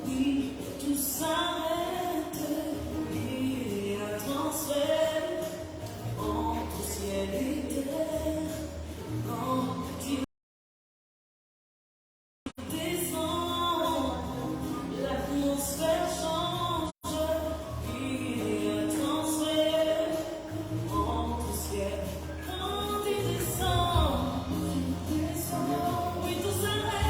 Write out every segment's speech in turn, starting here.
Oui, tout s'arrête, il y a transfert entre ciel et terre. Quand tu descends, l'atmosphère change, il y a transfert entre ciel. Quand tu descends, oui, tout s'arrête.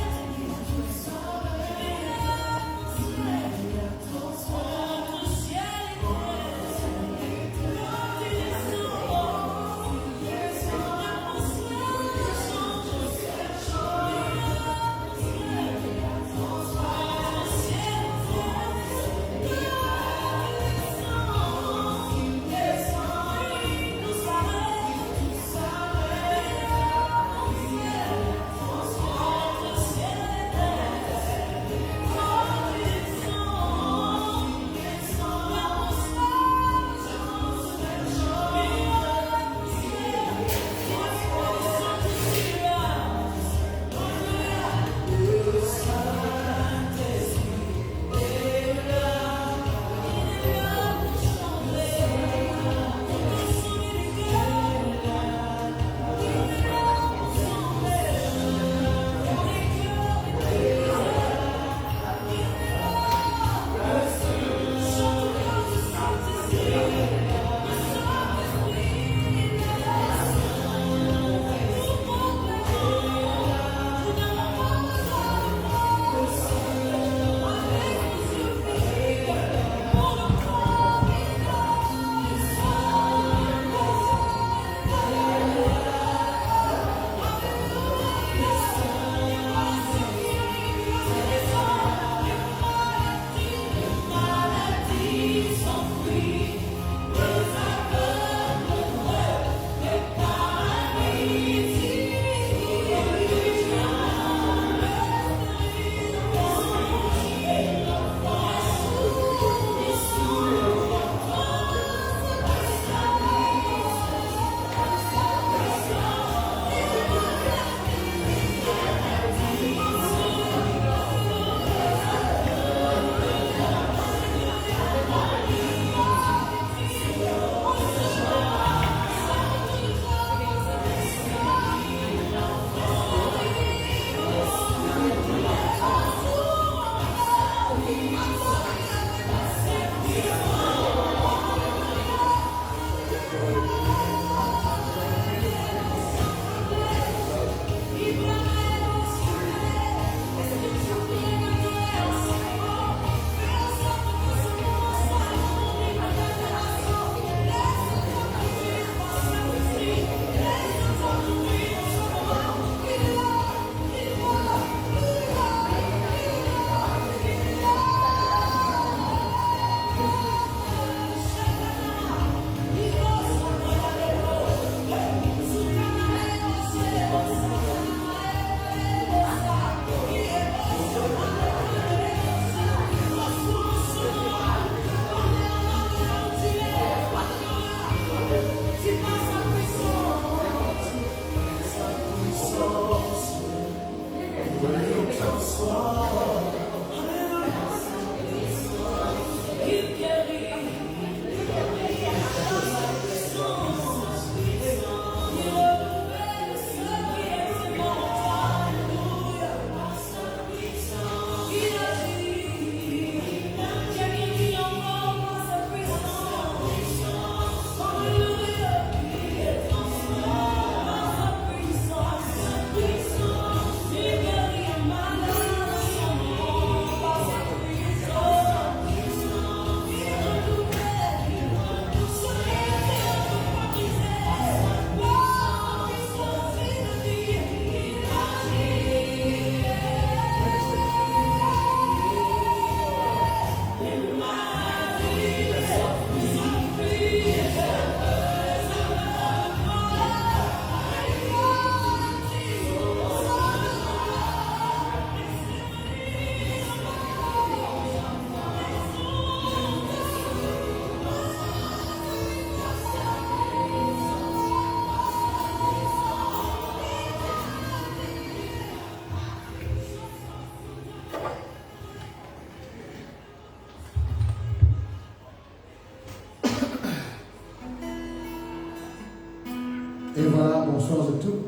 bonsoir à tous.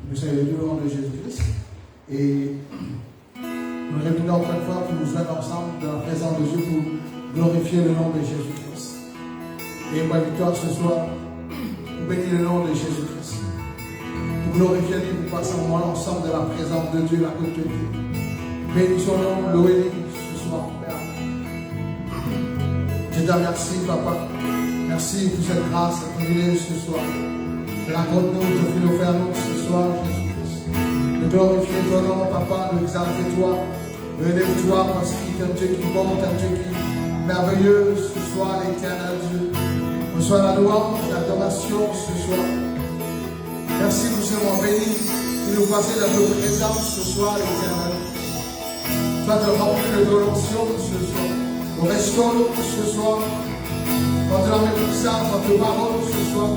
Nous saluons le nom de Jésus-Christ. Et nous revenons encore une fois pour nous joindre ensemble dans la présence de Dieu pour glorifier le nom de Jésus-Christ. Et ma victoire ce soir, pour bénir le nom de Jésus-Christ. Pour glorifier Dieu, pour passer un moment ensemble dans la présence de Dieu, la côte de Dieu. Bénissons son nom, louez ce soir, Père. Je te remercie, Papa. Merci pour cette grâce, cette privilège ce soir. Raconte-nous, te fais nous faire nous ce soir, Jésus-Christ. Nous glorifier ton nom, Papa, nous exalter toi. Relève-toi parce qu'il est un Dieu qui monte, un Dieu qui est merveilleux ce soir, l'éternel Dieu. Reçois la louange, l'adoration ce soir. Merci pour ce moment béni qui nous passer dans notre présence ce soir, l'éternel. Toi te remplir de ton onction ce soir. Nous restons ce soir. Quand tu l'as mis ça, quand tu parles ce soir.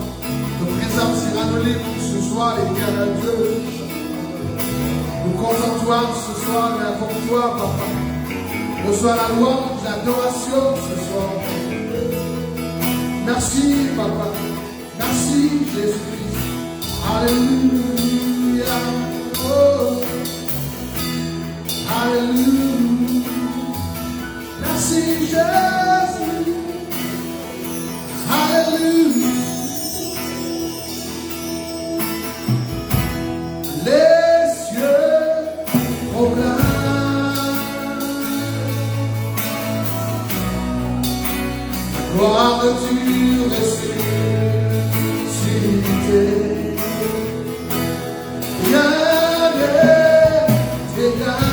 Notre présence sera nous libre ce soir, l'éternel Dieu. Nous comptons toi ce soir, mais avec toi, Papa. Reçois la louange, l'adoration ce soir. Merci, Papa. Merci, Jésus-Christ. Alléluia. Oh. Alléluia. Merci, Jésus. Alléluia. Les cieux proclament la gloire de Dieu ressuscité. Rien n'est égal.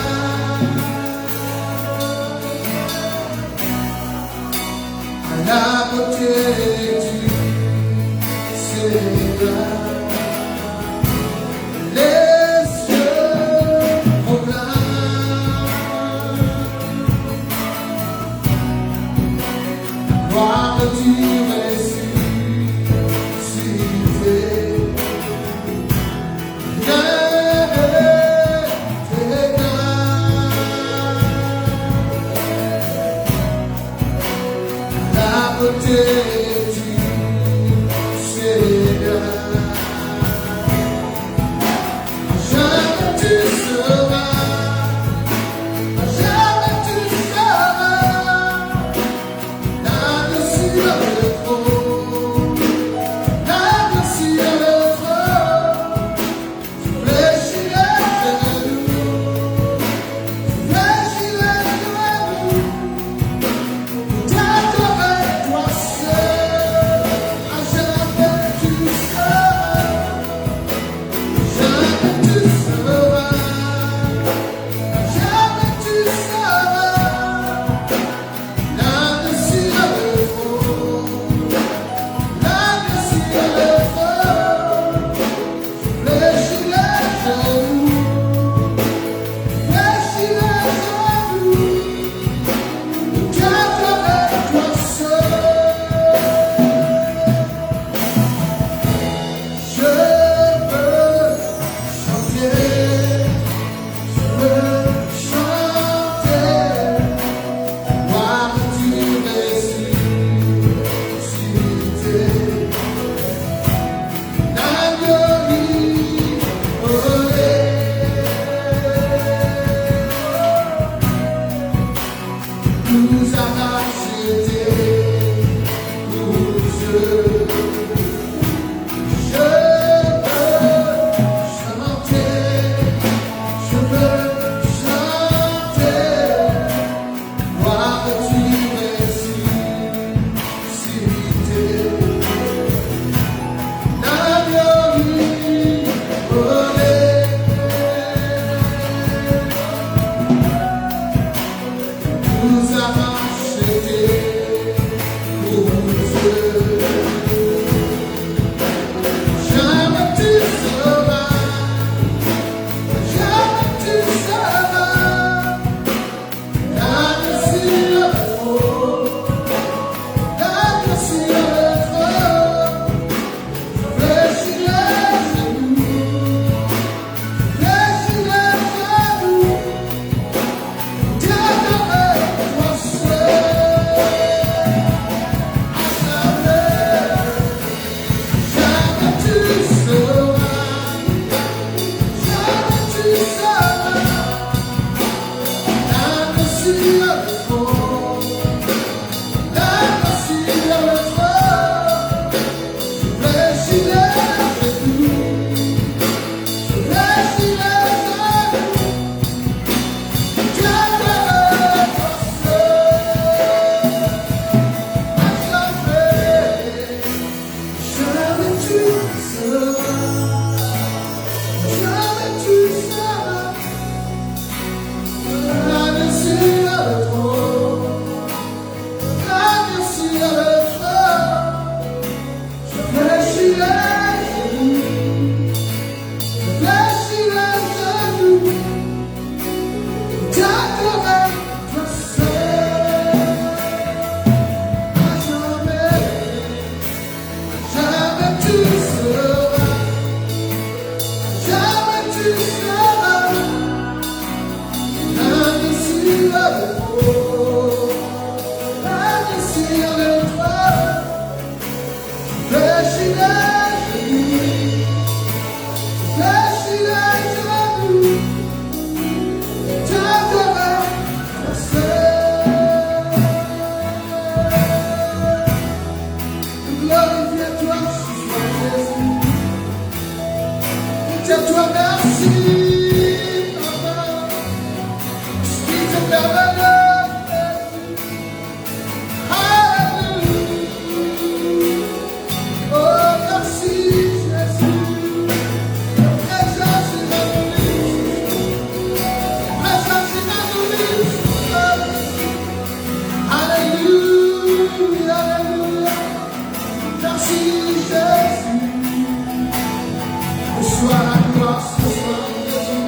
reçois la gloire ce soir, Jésus.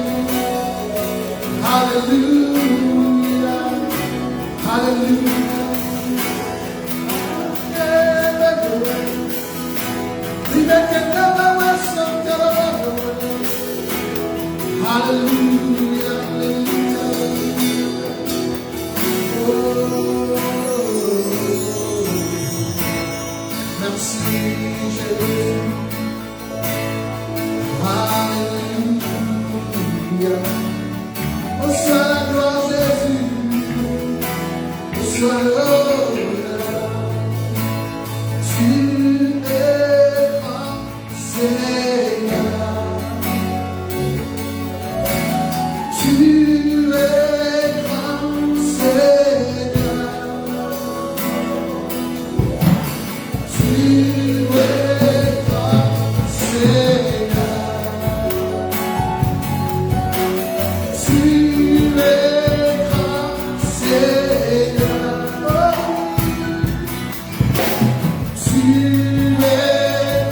Alléluia. Alléluia. Hallelujah, hallelujah. Oh, merci Jésus. Alléluia. Reçois la gloire Jésus. Reçois l'honneur. Tu es grand Seigneur. Tu es grand Seigneur. Tu es grand Seigneur. Tu es grand Seigneur. Oh. Tu es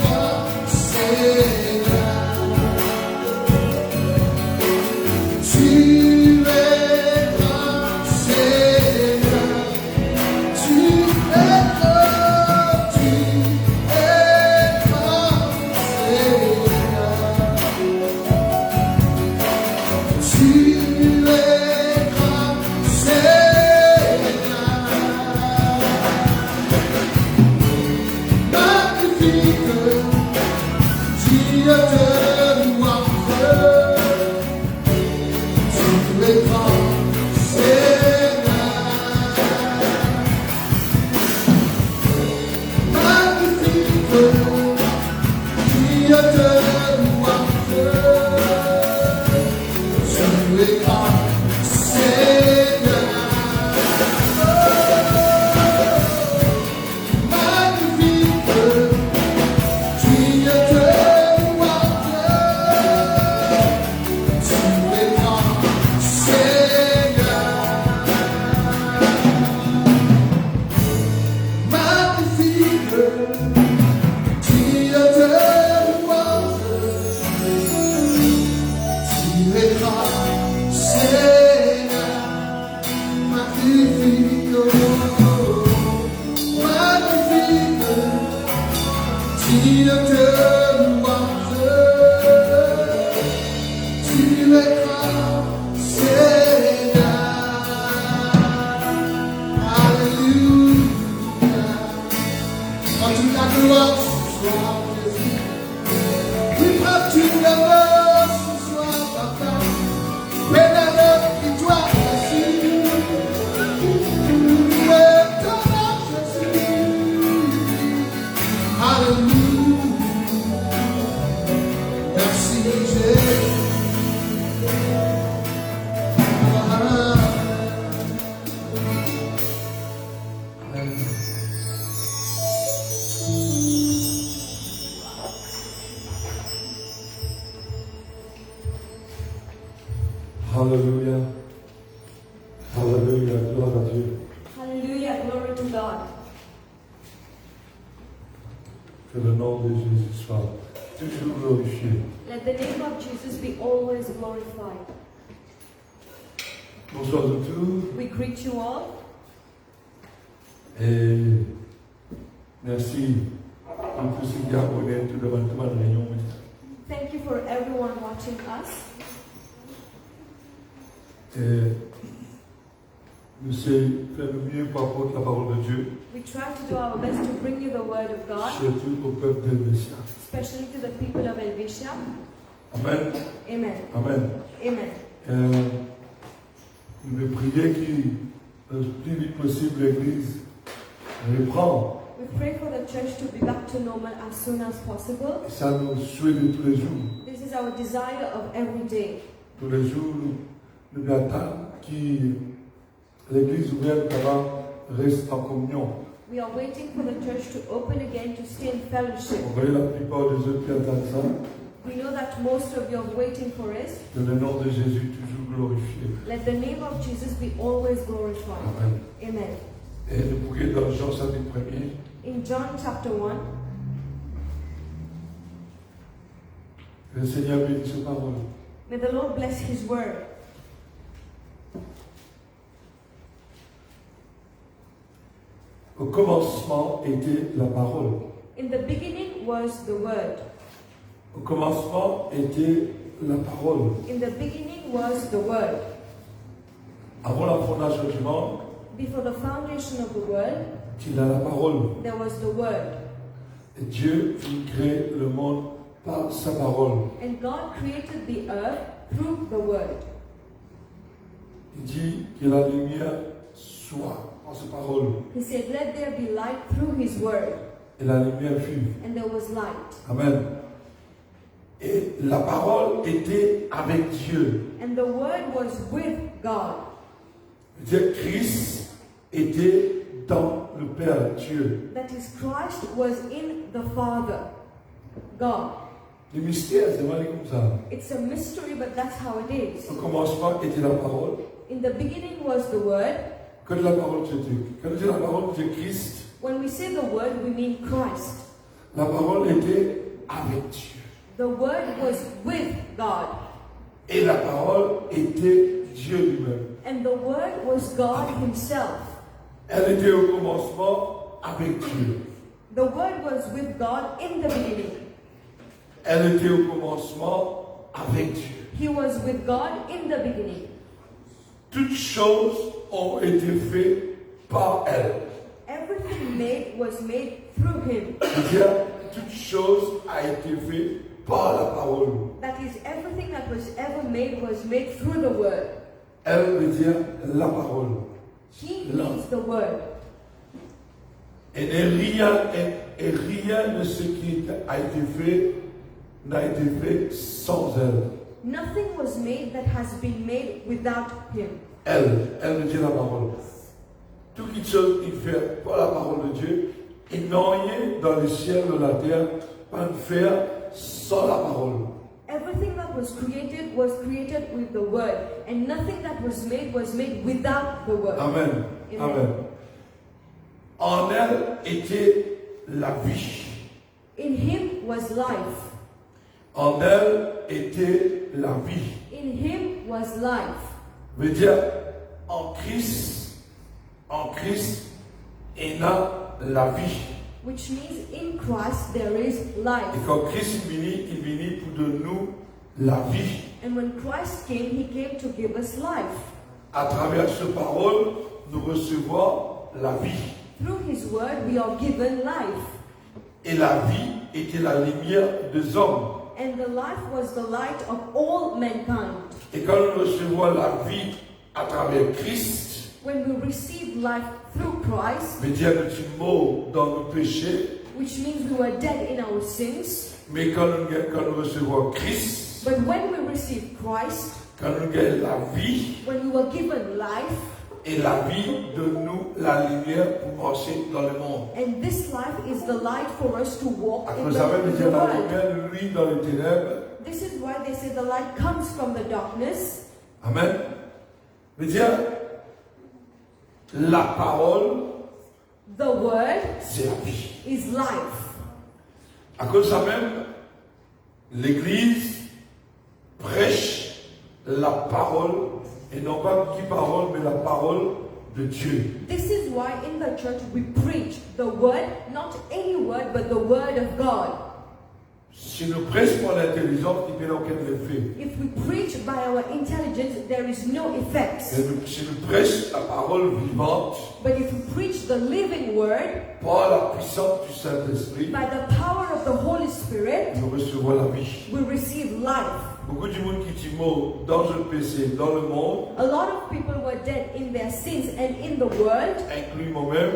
grand Seigneur. Tu es grand Seigneur. Tu es grand, tu es grand Seigneur. Tu es grand Seigneur. Magnifique, Dieu de louange. Tu es grand Seigneur. Magnifique, Dieu de louange. Tu es grand Seigneur. Magnifique, Dieu de louange. Tu es grand Seigneur. Magnifique, Dieu de louange. Tu es grand Seigneur. Magnifique, oh, magnifique, Dieu de louange. Tu es grand Seigneur. Alléluia. Quand tu la gloire ce soir, Jésus. Oui, quand tu l'honneur ce soir, Papa. Mais la victoire, Jésus. Mais ton nom, Jésus. Alléluia. Merci, Jésus. Alléluia. Alléluia. Gloire à Dieu. Hallelujah, glory to God. Que le nom de Jésus soit toujours glorifié. Let the name of Jesus be always glorified. Bonsoir à tous We greet you all. et merci pour tous ceux qui abonnent tout devant toute la réunion. Thank you for everyone watching us. Et nous essayons de faire le mieux pour apporter la parole de Dieu, We try to do our best to bring you the word of God, surtout au peuple de Messia. especially to the people of Helvetia. Amen. Amen. Amen. Amen. Nous devons prier qu'il le plus vite possible l'Église reprend. We pray for the church to be back to normal as soon as possible. Et ça nous souhaite de tous les jours. This is our desire of every day. Tous les jours, nous attendons que l'Église ouverte reste en communion. We are waiting for the church to open again to stay in fellowship. Vous voyez la plupart des autres qui attendent ça. We know that most of you are waiting for it. Que le nom de Jésus toujours glorifié. Let the name of Jesus be always glorified. Amen. Amen. Et le bouquet dans Jean chapitre 1er, In John chapter 1, Que le Seigneur bénisse sa parole. May the Lord bless His word. Au commencement était la parole. In the beginning was the word. Au commencement était la parole. In the beginning was the word. Avant la fondation du monde, Before the foundation of the world, il a la parole. there was the word. Et Dieu fit créer le monde par sa parole. And God created the earth through the word. Il dit que la lumière soit par sa parole. He said, let there be light through His word. Et la lumière fut. And there was light. Amen. Et la parole était avec Dieu. And the word was with God. Dieu, Christ était dans le Père, Dieu. That is, Christ was in the Father, God. Le mystère, c'est vraiment comme ça. It's a mystery, but that's how it is. Au commencement était la parole. In the beginning was the word. Quand la parole de Dieu, quand on dit la parole de Christ, When we say the word, we mean Christ. la parole était avec Dieu. The word was with God. Et la parole était Dieu lui-même. And the word was God Himself. Elle était au commencement avec Dieu. The word was with God in the beginning. Elle était au commencement avec Dieu. He was with God in the beginning. Toutes choses ont été faites par elle. Everything made was made through Him. C'est-à-dire, toute chose a été faite par la parole. That is, everything that was ever made was made through the word. Elle veut dire la parole. He means the word. Et rien de ce qui a été fait n'a été fait sans elle. Nothing was made that has been made without Him. Elle veut dire la parole. Toute chose qu'il fait par la parole de Dieu, et non rien dans le ciel ou la terre peut faire sans la parole. Everything that was created with the word, and nothing that was made without the word. Amen. Amen. Amen. En elle était la vie. In Him was life. En elle était la vie. In Him was life. Veut dire, en Christ, il y a la vie. Which means in Christ there is life. Et quand Christ il vient pour de nous la vie. And when Christ came, He came to give us life. À travers cette parole, nous recevons la vie. Through His word, we are given life. Et la vie était la lumière des hommes. And the life was the light of all mankind. Et quand nous recevons la vie à travers Christ, When we receive life through Christ, veut dire que tu es mort dans nos péchés, which means we were dead in our sins, mais quand nous recevons Christ, but when we receive Christ, quand nous gagnons la vie, when we were given life, et la vie de nous la lumière pour marcher dans le monde. and this life is the light for us to walk in Vous savez, veut the dire la world. lumière, lui, dans les ténèbres. This is why they say the light comes from the darkness. Amen. Veut dire, la parole, The word c'est la vie. is life. À cause de ça même, l'Église prêche la parole, et non pas qui parole, mais la parole de Dieu. This is why in the church we preach the word, not any word, but the word of God. Si nous prêchons par l'intelligence, il n'y a aucun effet. If we preach by our intelligence, there is no effect. Si nous prêchons la parole vivante, But if we preach the living word, par la puissance du Saint-Esprit, by the power of the Holy Spirit, nous recevons la vie. we receive life. Beaucoup de monde qui est mort dans le péché, dans le monde, A lot of people were dead in their sins and in the world, inclus moi-même,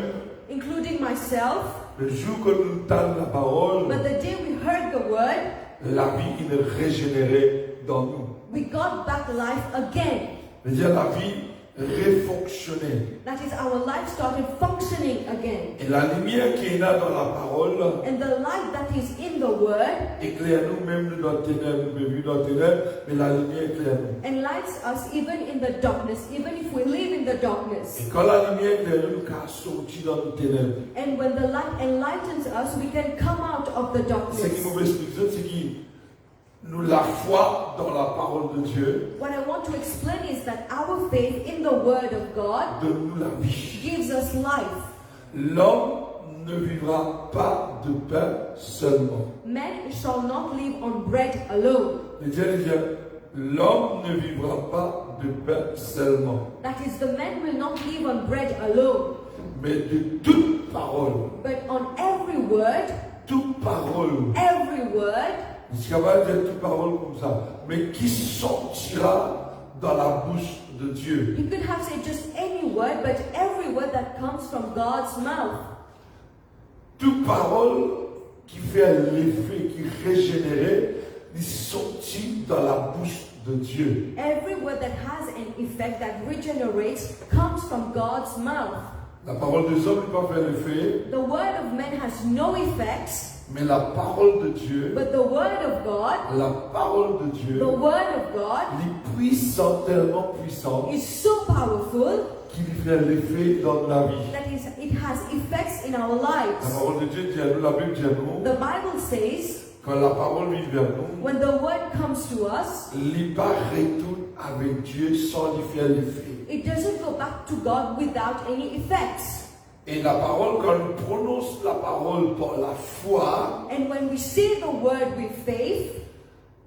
including myself. le jour que nous entendons la parole, But the day we heard the word, la vie il est régénérée dans nous. we got back life again. C'est-à-dire la vie réfonctionnée. That is, our life started functioning again. Et la lumière qui est là dans la parole And the light that is in the word éclaire nous-mêmes dans les ténèbres, nous vivons dans les ténèbres, mais la lumière éclaire nous. enlightens us even in the darkness, even if we live in the darkness. Et quand la lumière éclaire nous, nous pouvons sortir dans les ténèbres. And when the light enlightens us, we can come out of the Ce qui darkness. nous explique, c'est que nous la foi dans la parole de Dieu What I want to explain is that our faith in the Word of God donne-nous la vie. gives us life. L'homme ne vivra pas de pain seulement. Man shall not live on bread alone. Les Dieu, l'homme ne vivra pas de pain seulement, That is, the man will not live on bread alone, mais de toute parole. but on every word, Toute parole. every word Je suis capable de dire toute parole comme ça, mais qui sortira dans la bouche de Dieu. You could have said just any word, but every word that comes from God's mouth. Toute parole qui fait l'effet, qui régénère, il sortit dans la bouche de Dieu. Every word that has an effect that regenerates comes from God's mouth. La parole des hommes ne peut pas faire l'effet, The word of man has no effects, mais la parole de Dieu, but the word of God, la parole de Dieu, the word of God est puissante, tellement puissante, is so powerful qui lui fait l'effet dans la vie. that it has effects in our La lives. parole de Dieu dit à nous, la Bible dit à nous, The Bible says, quand la parole vient vers nous, when the word comes to us, il pas retourne avec Dieu sans lui faire l'effet. it doesn't go back to God without any effects. Et la parole, quand on prononce la parole par la foi, And when we say the word with faith,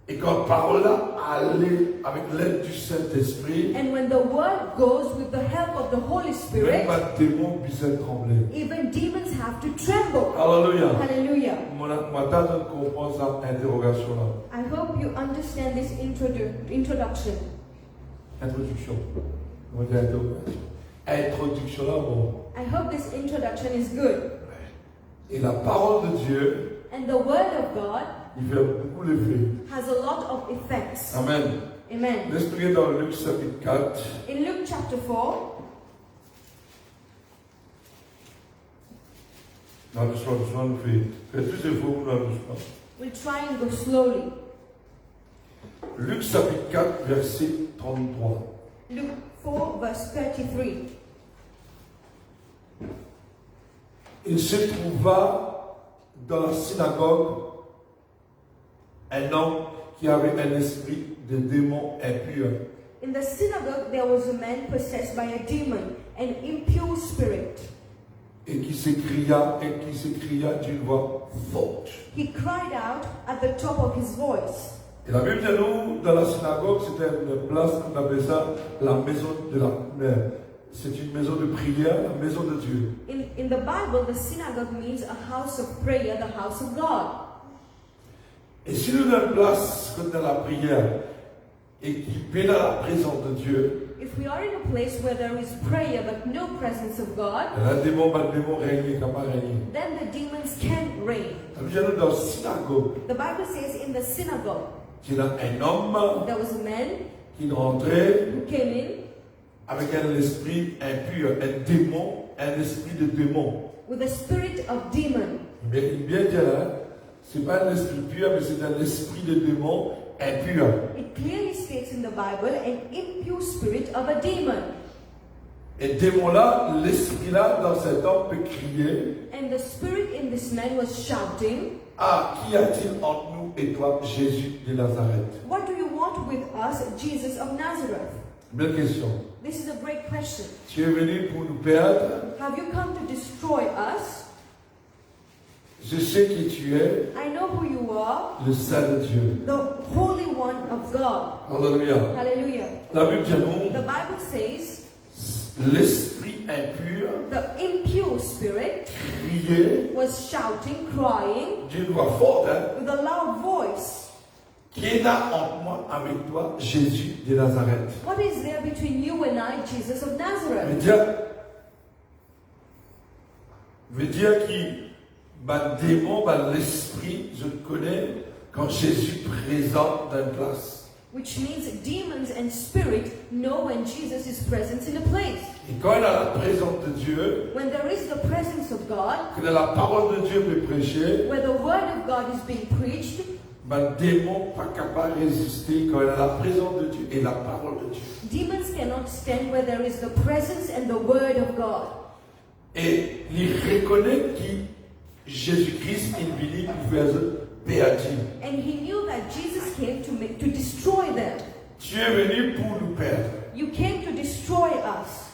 et quand la parole là allait avec l'aide du Saint-Esprit, and when the word goes with the help of the Holy même Spirit, un démon puisse trembler. even demons have to tremble. Alléluia. Hallelujah. Moi, t'as de comprendre cette interrogation là. I hope you understand this introduction. Introduction. On va dire interrogation. Introduction là, bon. I hope this introduction is good. Et la parole de Dieu, And the word of God il fait beaucoup l'effet. has a lot of effects. Amen. Amen. Laisse prier dans Luc chapitre 4. In Luke chapter 4, Non, doucement, nous fait tous les faux, nous doucement. we'll try and go slowly. Luc chapitre 4, verset 33. Luke 4, verse 33. Il se trouva dans la synagogue un homme qui avait un esprit de démon impur. In the synagogue, there was a man possessed by a demon, an impure spirit. Et qui s'écria d'une voix forte. He cried out at the top of his voice. Et la Bible dit nous, dans la synagogue, c'était une place qu'on appelle ça la maison de la prière. C'est une maison de prière, la maison de Dieu. In the Bible, the synagogue means a house of prayer, the house of God. Et si nous avons une place comme dans la prière et qui est dans la présence de Dieu, If we are in a place where there is prayer but no presence of God, un démon régner, comment régner? then the demons can reign. La Bible dit nous, dans la synagogue, The Bible says in the synagogue, il y a un homme there was a man qui rentrait who came in avec un esprit impur, un démon, un esprit de démon. with a spirit of demon. Mais il bien dit, hein, c'est pas un esprit pur, mais c'est un esprit de démon impur. It clearly states in the Bible an impure spirit of a demon. Et démon-là, l'esprit-là, dans cet homme peut crier, And the spirit in this man was shouting, ah, qu'y a-t-il entre nous et toi, Jésus de Nazareth? "What do you want with us, Jesus of Nazareth?" Belle question. This is a great question. Tu es venu pour nous perdre. Have you come to destroy us? Je sais qui tu es, I know who you are, le Saint de Dieu. the Holy One of God. Alléluia. Hallelujah. La Bible dit nous, The Bible says l'esprit impur the impure spirit criait was shouting, crying d'une voix forte, hein, with a loud voice, qui est là entre moi avec toi, Jésus de Nazareth. "What is there between you and I, Jesus of Nazareth?" Veut dire qu'il démon, l'esprit, je le connais, quand Jésus présent dans une place. Which means demons and spirit know when Jesus is present in a place. Et quand il a la présence de Dieu, When there is the presence of God, que la parole de Dieu peut prêcher, where the word of God is being preached, démon pas capable de résister quand il a la présence de Dieu et la parole de Dieu. demons cannot stand where there is the presence and the word of God. Et il reconnaît que Jésus-Christ est venu pour faire perdre. And he knew that Jesus came to destroy them. Tu es venu pour nous perdre. You came to destroy us.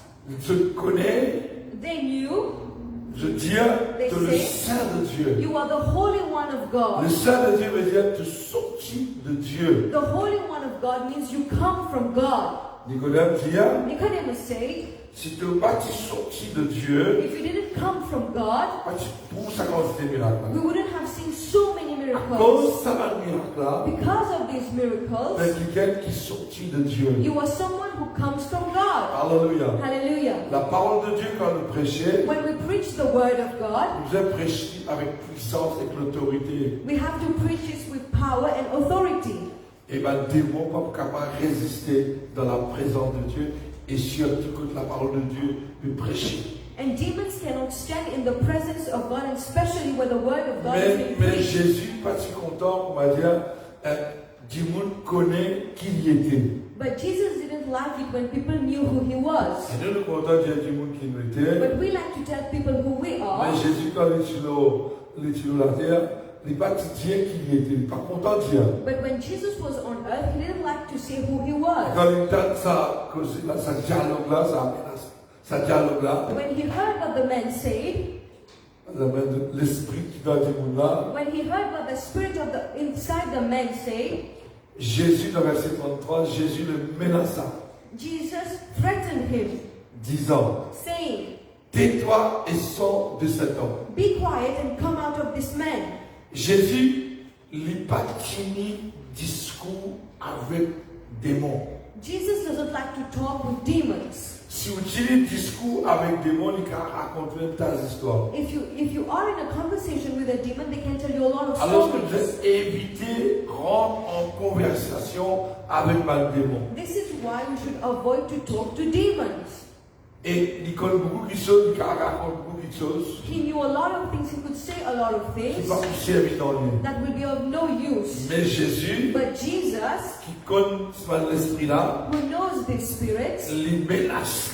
Je te connais, They knew je dis, tu es le Saint de Dieu. you are the Holy One of Le God. Saint de Dieu veut dire te sortir de Dieu. The Holy One of God means you come from God. Nicodème dit, Nicodemus said, si tu n'es pas sorti de Dieu, if you didn't come from God, pour ça qu'on fait des miracles. we wouldn't have seen so many À miracles. cause de ça, miracle-là, Because of these miracles, c'est quelqu'un qui est sorti de Dieu. you are someone who comes from God. Alléluia. Hallelujah. La parole de Dieu, quand nous prêchons, When we preach the word of God, nous devons prêcher avec puissance et l'autorité. we have to preach it with power and authority. Et bien, le démon n'est pas capable de résister dans la présence de Dieu. Et surtout que la parole de Dieu peut prêcher. And demons cannot stand in the presence of God, and especially when the word of God is being Mais preached. Jésus, pas si content, on va dire, Dimoun connaît qui il était. But Jesus didn't like it when people knew who he was. Et nous, nous contents de dire Dimoun qui nous était. But we like to tell people who we Mais are. Jésus, quand il est sur la terre, il n'est pas dire qui il était. Il n'est pas content de dire. But when Jesus was on earth, he didn't like to say who he was. Quand il entend ça dialogue-là, ça dialogue-là, When he heard what the man said, l'esprit qui doit dire là, when he heard what the spirit of the inside the man said, Jésus, dans verset 33, Jésus le menaça, Jesus threatened him, disant, saying, tais-toi et sors de cet homme. "Be quiet and come out of this man." Jésus n'a pas fini discours avec démons. Jesus doesn't like to talk with demons. Si vous tirez discours avec démons, il va raconter une tas d'histoires. If you are in a conversation with a demon, they can tell you a lot of Alors que vous stories. devez éviter rentrer en conversation avec un démon. This is why we should avoid to talk to demons. Et il connaît beaucoup de choses, il raconte beaucoup de choses He knew a lot of things, he could say a lot of qui things ne vont pas vous servir dans lui. that will be of no use. Mais Jésus, But Jesus, qui connaît l'esprit-là, who knows these spirits, il menace,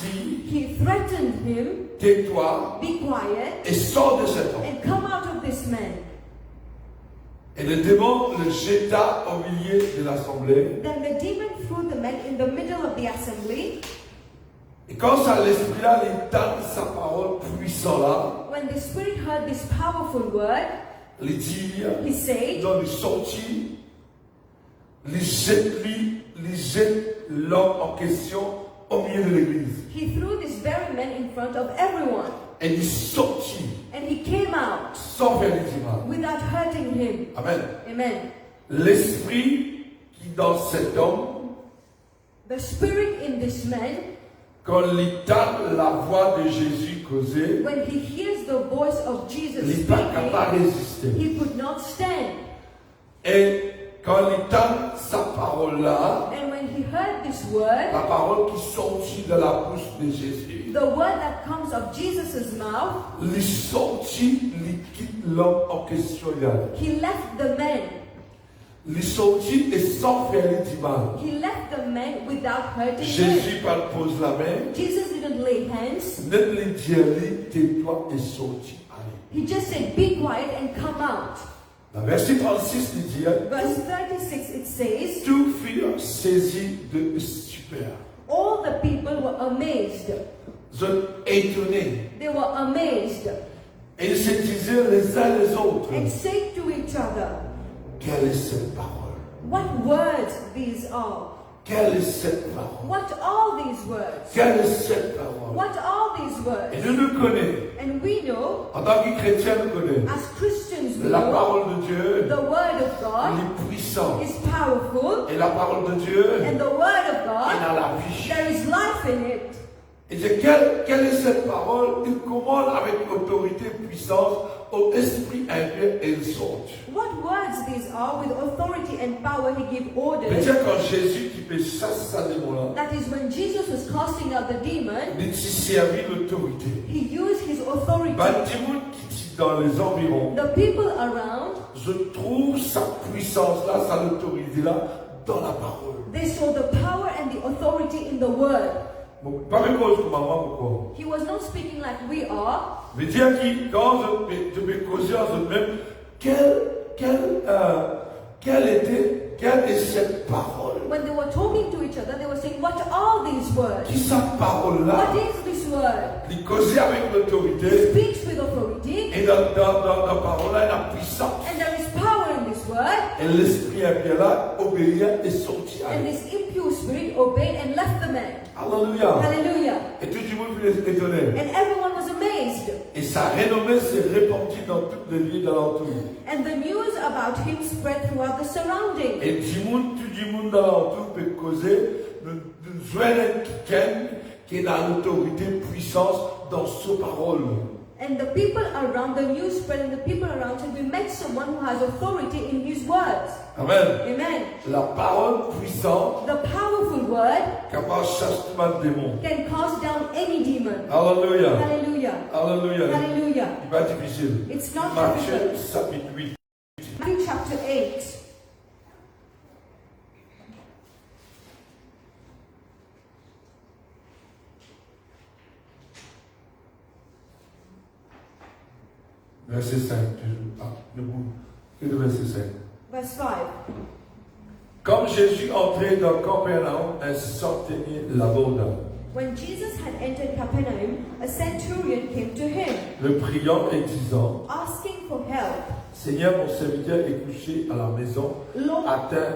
he threatened him, tais-toi "Be quiet et sors de cet homme. and come out of this man." Et le démon le jeta au milieu de l'assemblée. Then the demon threw the man in the middle of the assembly. Et quand ça, l'esprit-là, il entend sa parole puissante là, When the spirit heard this powerful word, il dit, he said, dans le sorti, il jette l'homme en question au milieu de l'église. he threw this very man in front of everyone. Et il sortit And he came out sans faire du mal. without hurting him. Amen. Amen. L'esprit qui dans cet homme, The spirit in this man, quand il entend la voix de Jésus causer, when he hears the voice of Jesus il n'est pas capable de speaking, résister. he could not stand. Et quand il entend sa parole-là, And when he heard this word, la parole qui sortit de la bouche de Jésus, the word that comes of Jesus' mouth, il sortit, il quitte l'homme en question. he left the man. Il sortit et sans faire du mal. He left the man without hurting him. Jésus pose la main, Jesus didn't lay hands. ne lui dit tais-toi et sortis. Allez. He just said, "Be quiet and come out." Dans verset 36, il dit, Verse 36, it says, tous furent saisis de stupeur. all the people were amazed. Ils sont étonnés. They were amazed Et ils se disaient les uns les autres, and said to each other, quelle est cette parole? "What words these are? Quelle est cette parole? What are these words? Quelle est cette parole? What are these Et words?" nous nous connaissons. And we know, En tant que chrétiens, nous connaissons. as Christians, we La know parole de Dieu, the word of God elle est puissante. is powerful, Et la parole de Dieu, and the word of elle God, a la vie. there is life in it. Et c'est quelle est cette parole? Il commande avec autorité, puissance, au esprit impur et il sort. What words these are? With authority and power, he gave Mais orders. tiens, quand Jésus qui peut chasser ça démon-là, That is when Jesus was casting out the demon, il s'est servi l'autorité. he used his authority. Ben, démon qui est dans les environs, The people around, je trouve sa puissance-là, sa autorité-là, dans la parole. they saw the power and the authority in the word. Bon, pas même cause que maman ou quoi. He was not speaking like we are. Mais dire que quand je peux causer en eux-mêmes, quelle quelle est cette parole? When they were talking to each other, they were saying, what are these words? Qui sa parole-là? What is this word? Il causait avec It l'autorité. speaks with authority, Et dans la parole-là, il y a la puissance. and there is power in this word, Et l'esprit impie-là obéit et sortit. and this impure spirit obeyed and left the man. Alléluia. Hallelujah. Et tout le monde fut étonné. And everyone was amazed. Et sa renommée s'est répandue dans toutes les villes d'alentour. And the news about him spread throughout the surrounding. Et tout le monde d'alentour peut causer d'une joie qui est dans l'autorité, puissance dans sa parole. And the people around, the news spread, and the people around him, we met someone who has authority in his words. Amen. Amen. La parole puissante The powerful word capable de chasser le démon. can cast down any demon. Alléluia. Hallelujah. Alléluia. Hallelujah. Il n'est pas difficile. It's not Matthieu difficult. chapitre 8. Matthew chapter 8. Verset 5. Debout. Et le verset 5. Verse 5. Comme Jésus entrait dans Capernaum, un centenier l'aborda. When Jesus had entered Capernaum, a centurion came to him, Le priant et disant, asking for help. Seigneur, mon serviteur est couché à la maison, Lord, atteint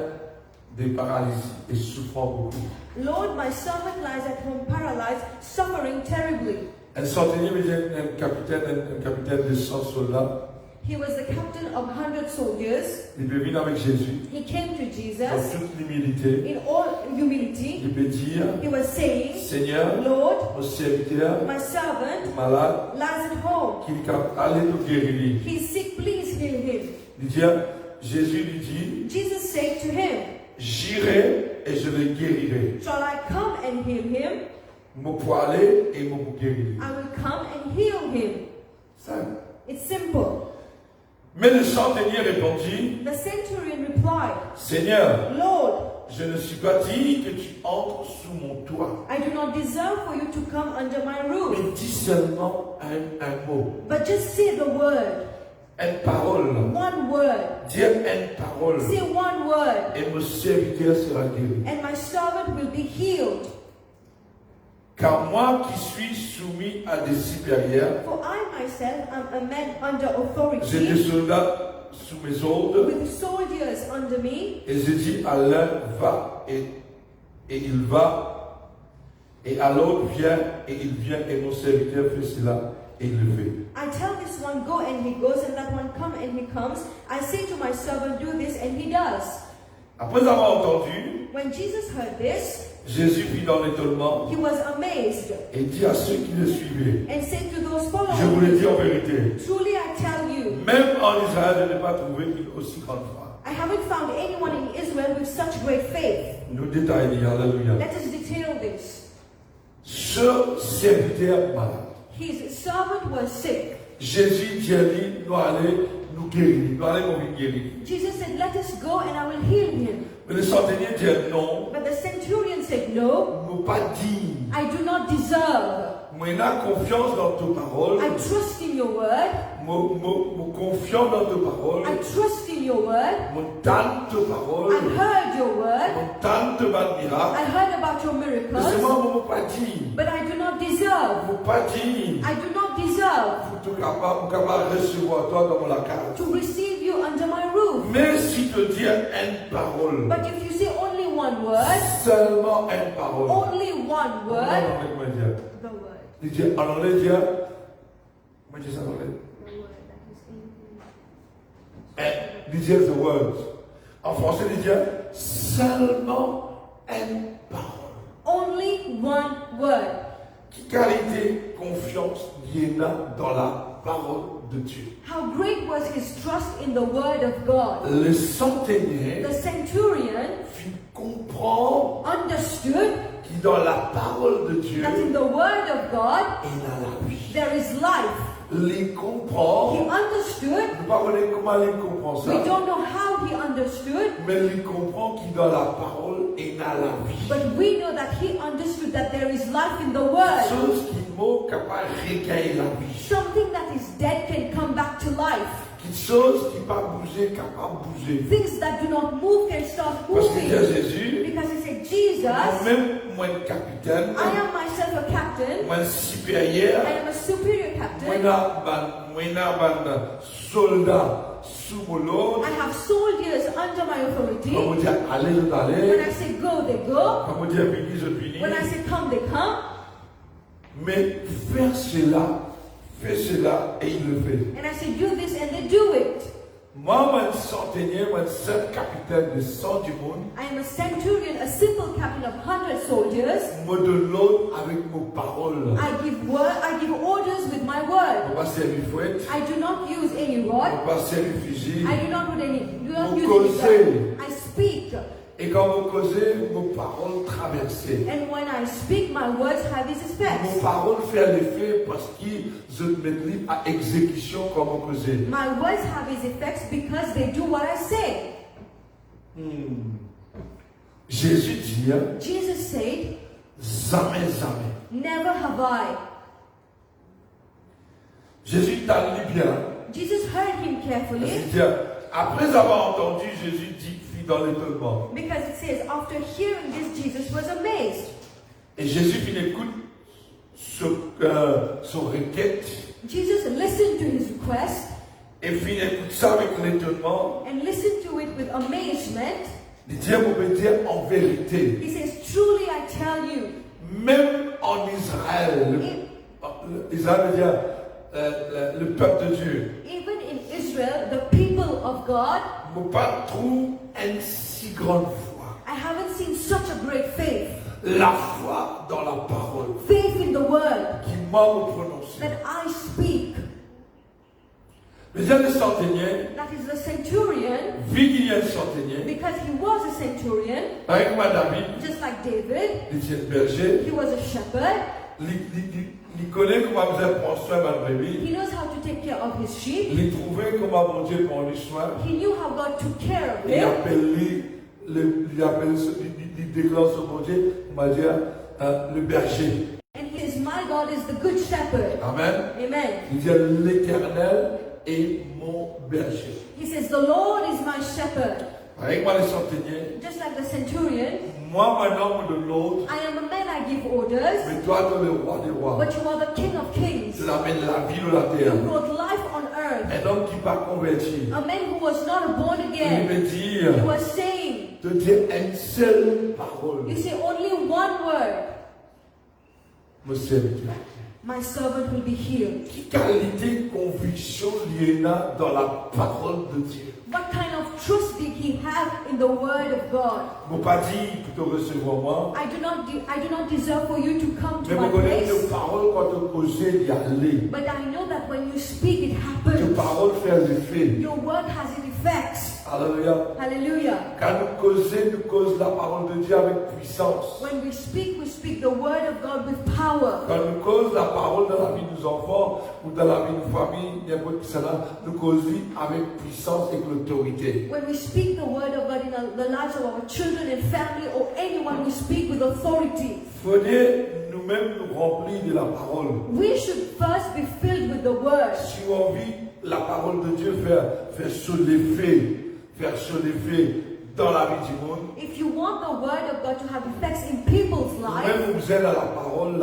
de paralysie et souffrant beaucoup. Lord, my servant lies at home paralyzed, suffering terribly. Un centenier veut dire un capitaine de 100 soldats. He was the captain of 100 soldiers. Il peut venir avec Jésus He came to dans Jesus toute l'humilité. in all humility. Il peut dire, He was saying, Seigneur, Lord, mon serviteur my servant malade, lies at home. qu'il capte, allez nous guérir. He's sick, please heal him. Il dit, Jésus lui dit, Jesus said to him, j'irai et je le guérirai. shall I come and heal him? Mon pour aller et mon pour guérir. I will come and heal him. Simple. It's simple. Mais le centenier répondit, The centurion replied, Seigneur, Lord, je ne suis pas digne que tu entres sous mon toit. I do not deserve for you to come under my roof. Mais dis seulement un mot, But just say the word. une parole. One word. Dis une parole. Say one word. Et mon serviteur sera guéri. And my servant will be healed. Car moi qui suis soumis à des supérieurs, For I myself am a man under j'ai des authority, soldats sous mes ordres, with soldiers under me. et je dis à l'un va et il va, et à l'autre viens et il vient, et mon serviteur fait cela et il le fait. I tell this one, go, and he goes, and that one, come, and he comes. I say to my servant, do this, and he does. Après avoir entendu, When Jesus heard this, Jésus fut dans l'étonnement he was amazed et dit à ceux qui le suivaient, and said to those je vous following, le dis en vérité, truly I tell you, même en Israël, je n'ai pas trouvé une aussi grande foi. I haven't found anyone in Israel with such great faith. Nous détaillons, alléluia. Let us detail this. Ce serviteur malade, His servant was sick. Jésus dit à lui, nous allons nous guérir, nous allons nous guérir. Jesus said, let us go and I will heal him. Mais le centenier dit non, But the centurion said, no, nous pas digne. I do not deserve. Moi, j'ai confiance dans tes paroles. I trust in your word. Moi, confiance dans tes paroles. I trust in your word. Moi, tente tes paroles. I heard your word. Moi, tente tes miracles. I heard about your Mais c'est miracles. moi, moi, pas digne. But I do not deserve. Moi, pas digne. I do not deserve Pour te capable de recevoir toi dans la carte. to receive you under my roof. Mais si tu dis une parole, But if you say only one word, seulement une parole. only one word, Comment dire? the word. Il dit, en anglais, il dit, comment dire ça en anglais? The word that is in Il dit the words. En français, il dit, seulement une parole. only one word. Quelle qualité, confiance, il y en a dans la parole de Dieu. How great was his trust in the word of God. Le centenier The centurion fit comprendre understood que dans la parole de Dieu, that in the word of God il a la vie. there is life. Il comprend, He understood. nous ne savons pas comment il comprend ça, We don't know how he understood, mais il comprend que dans la parole, il a la vie. but we know that he understood that there is life in the word. Chose qui est capable de recueillir la vie. Something that is dead can come back to life. Quelque chose qui ne pas bouger, capable de bouger. Things that do not move can start Parce qu'il dit à moving. Jésus, Because he said, Jesus, moi-même, moi, un capitaine, I am myself a captain. moi, un supérieur, I am a superior moi, captain. un soldat sous mon ordre. I have soldiers under my authority. Quand on dit allez, je When t'allais. I say go, they go. Quand on dit béni, je bénis. When I say come, they come. Mais fais cela et il le fait. And I say do this and they do it. Moi, un centenier, moi, un seul capitaine de 100 du monde, I am a centurion, a simple captain of 100 soldiers. moi de l'autre avec mes paroles. I give orders with my word. On va servir fouette, I do not use any on rod. va servir fusil. I do not use any Vous gun. causez. I speak. Et quand vous causez, vos paroles traversent. And when I speak, my words have these Vos effects. paroles font l'effet parce qu'ils mettent libre à exécution comme vous causez. My words have these effects because they do what I say. Jésus dit, Jesus said, jamais, jamais. never have I. Jésus t'a dit bien. Jesus heard him Il carefully dit, après avoir entendu, Jésus dit, fit dans l'étonnement. because it says, after hearing this, Jesus was amazed. Et Jésus fit écoute son requête Jesus listened to his request et fit écoute ça avec l'étonnement. and listened to it with amazement. Il dit, vous pouvez dire en vérité, He says, truly I tell you, même en Israël, Israël veut dire le peuple de Dieu, even in Israel, the people of God, vous pas trouvé une si grande foi. I haven't seen such a great faith. La foi dans la parole Faith in the word qui m'a prononcé. that I speak. Mais il y a le centenier, That is the centurion, vu qu'il y a un centenier, because he was a centurion, avec ma David, just like David, il était berger, he was a shepherd. il connaît comment vous prendre soin de ma brebis, He knows how to take care of his sheep. il trouvait comment mon Dieu prend lui soin, He knew how God took care of il him. il déclare ce mon Dieu, on va dire, le berger. And he says, my God is the good shepherd. Amen. Amen. Il dit, l'Éternel est mon berger. He says, the Lord is my shepherd. Avec moi les centeniers, Just like the centurion, moi un homme de l'autre, I am a man, I give orders, mais toi tu es le roi des rois. but you are the King of kings. Tu l'amènes la vie de la You terre. brought life on earth. Un homme qui va convertir. A man who was not born Il again. veut dire, He was saying, te dire une seule parole. you say only one word, Mon serviteur. my servant will be healed. Quelle qualité, conviction liée là dans la parole de Dieu. What kind of trust did he have in the word of God? Mon pas dit pour te recevoir moi. I do not deserve for you to come to Mais my vous connaissez place. tes paroles quand tu causes d'y aller. But I know that when you speak, it Tes happens. paroles font l'effet. Your word has its effects. Alléluia. Hallelujah. Quand nous causons la parole de Dieu avec puissance. When we speak the word of God with power. Quand nous causons la parole dans la vie de nos enfants ou dans la vie de nos familles, n'importe qui cela, nous causons avec puissance et l'autorité. When we speak the word of God in the lives of our children and family or anyone, we speak with authority. Il faut dire nous-mêmes nous remplir de la parole. We should first be filled with the word. Si on vit la parole de Dieu faire sur l'effet dans la vie du monde, If you want the word of God to have effects in people's lives, même vous êtes à la parole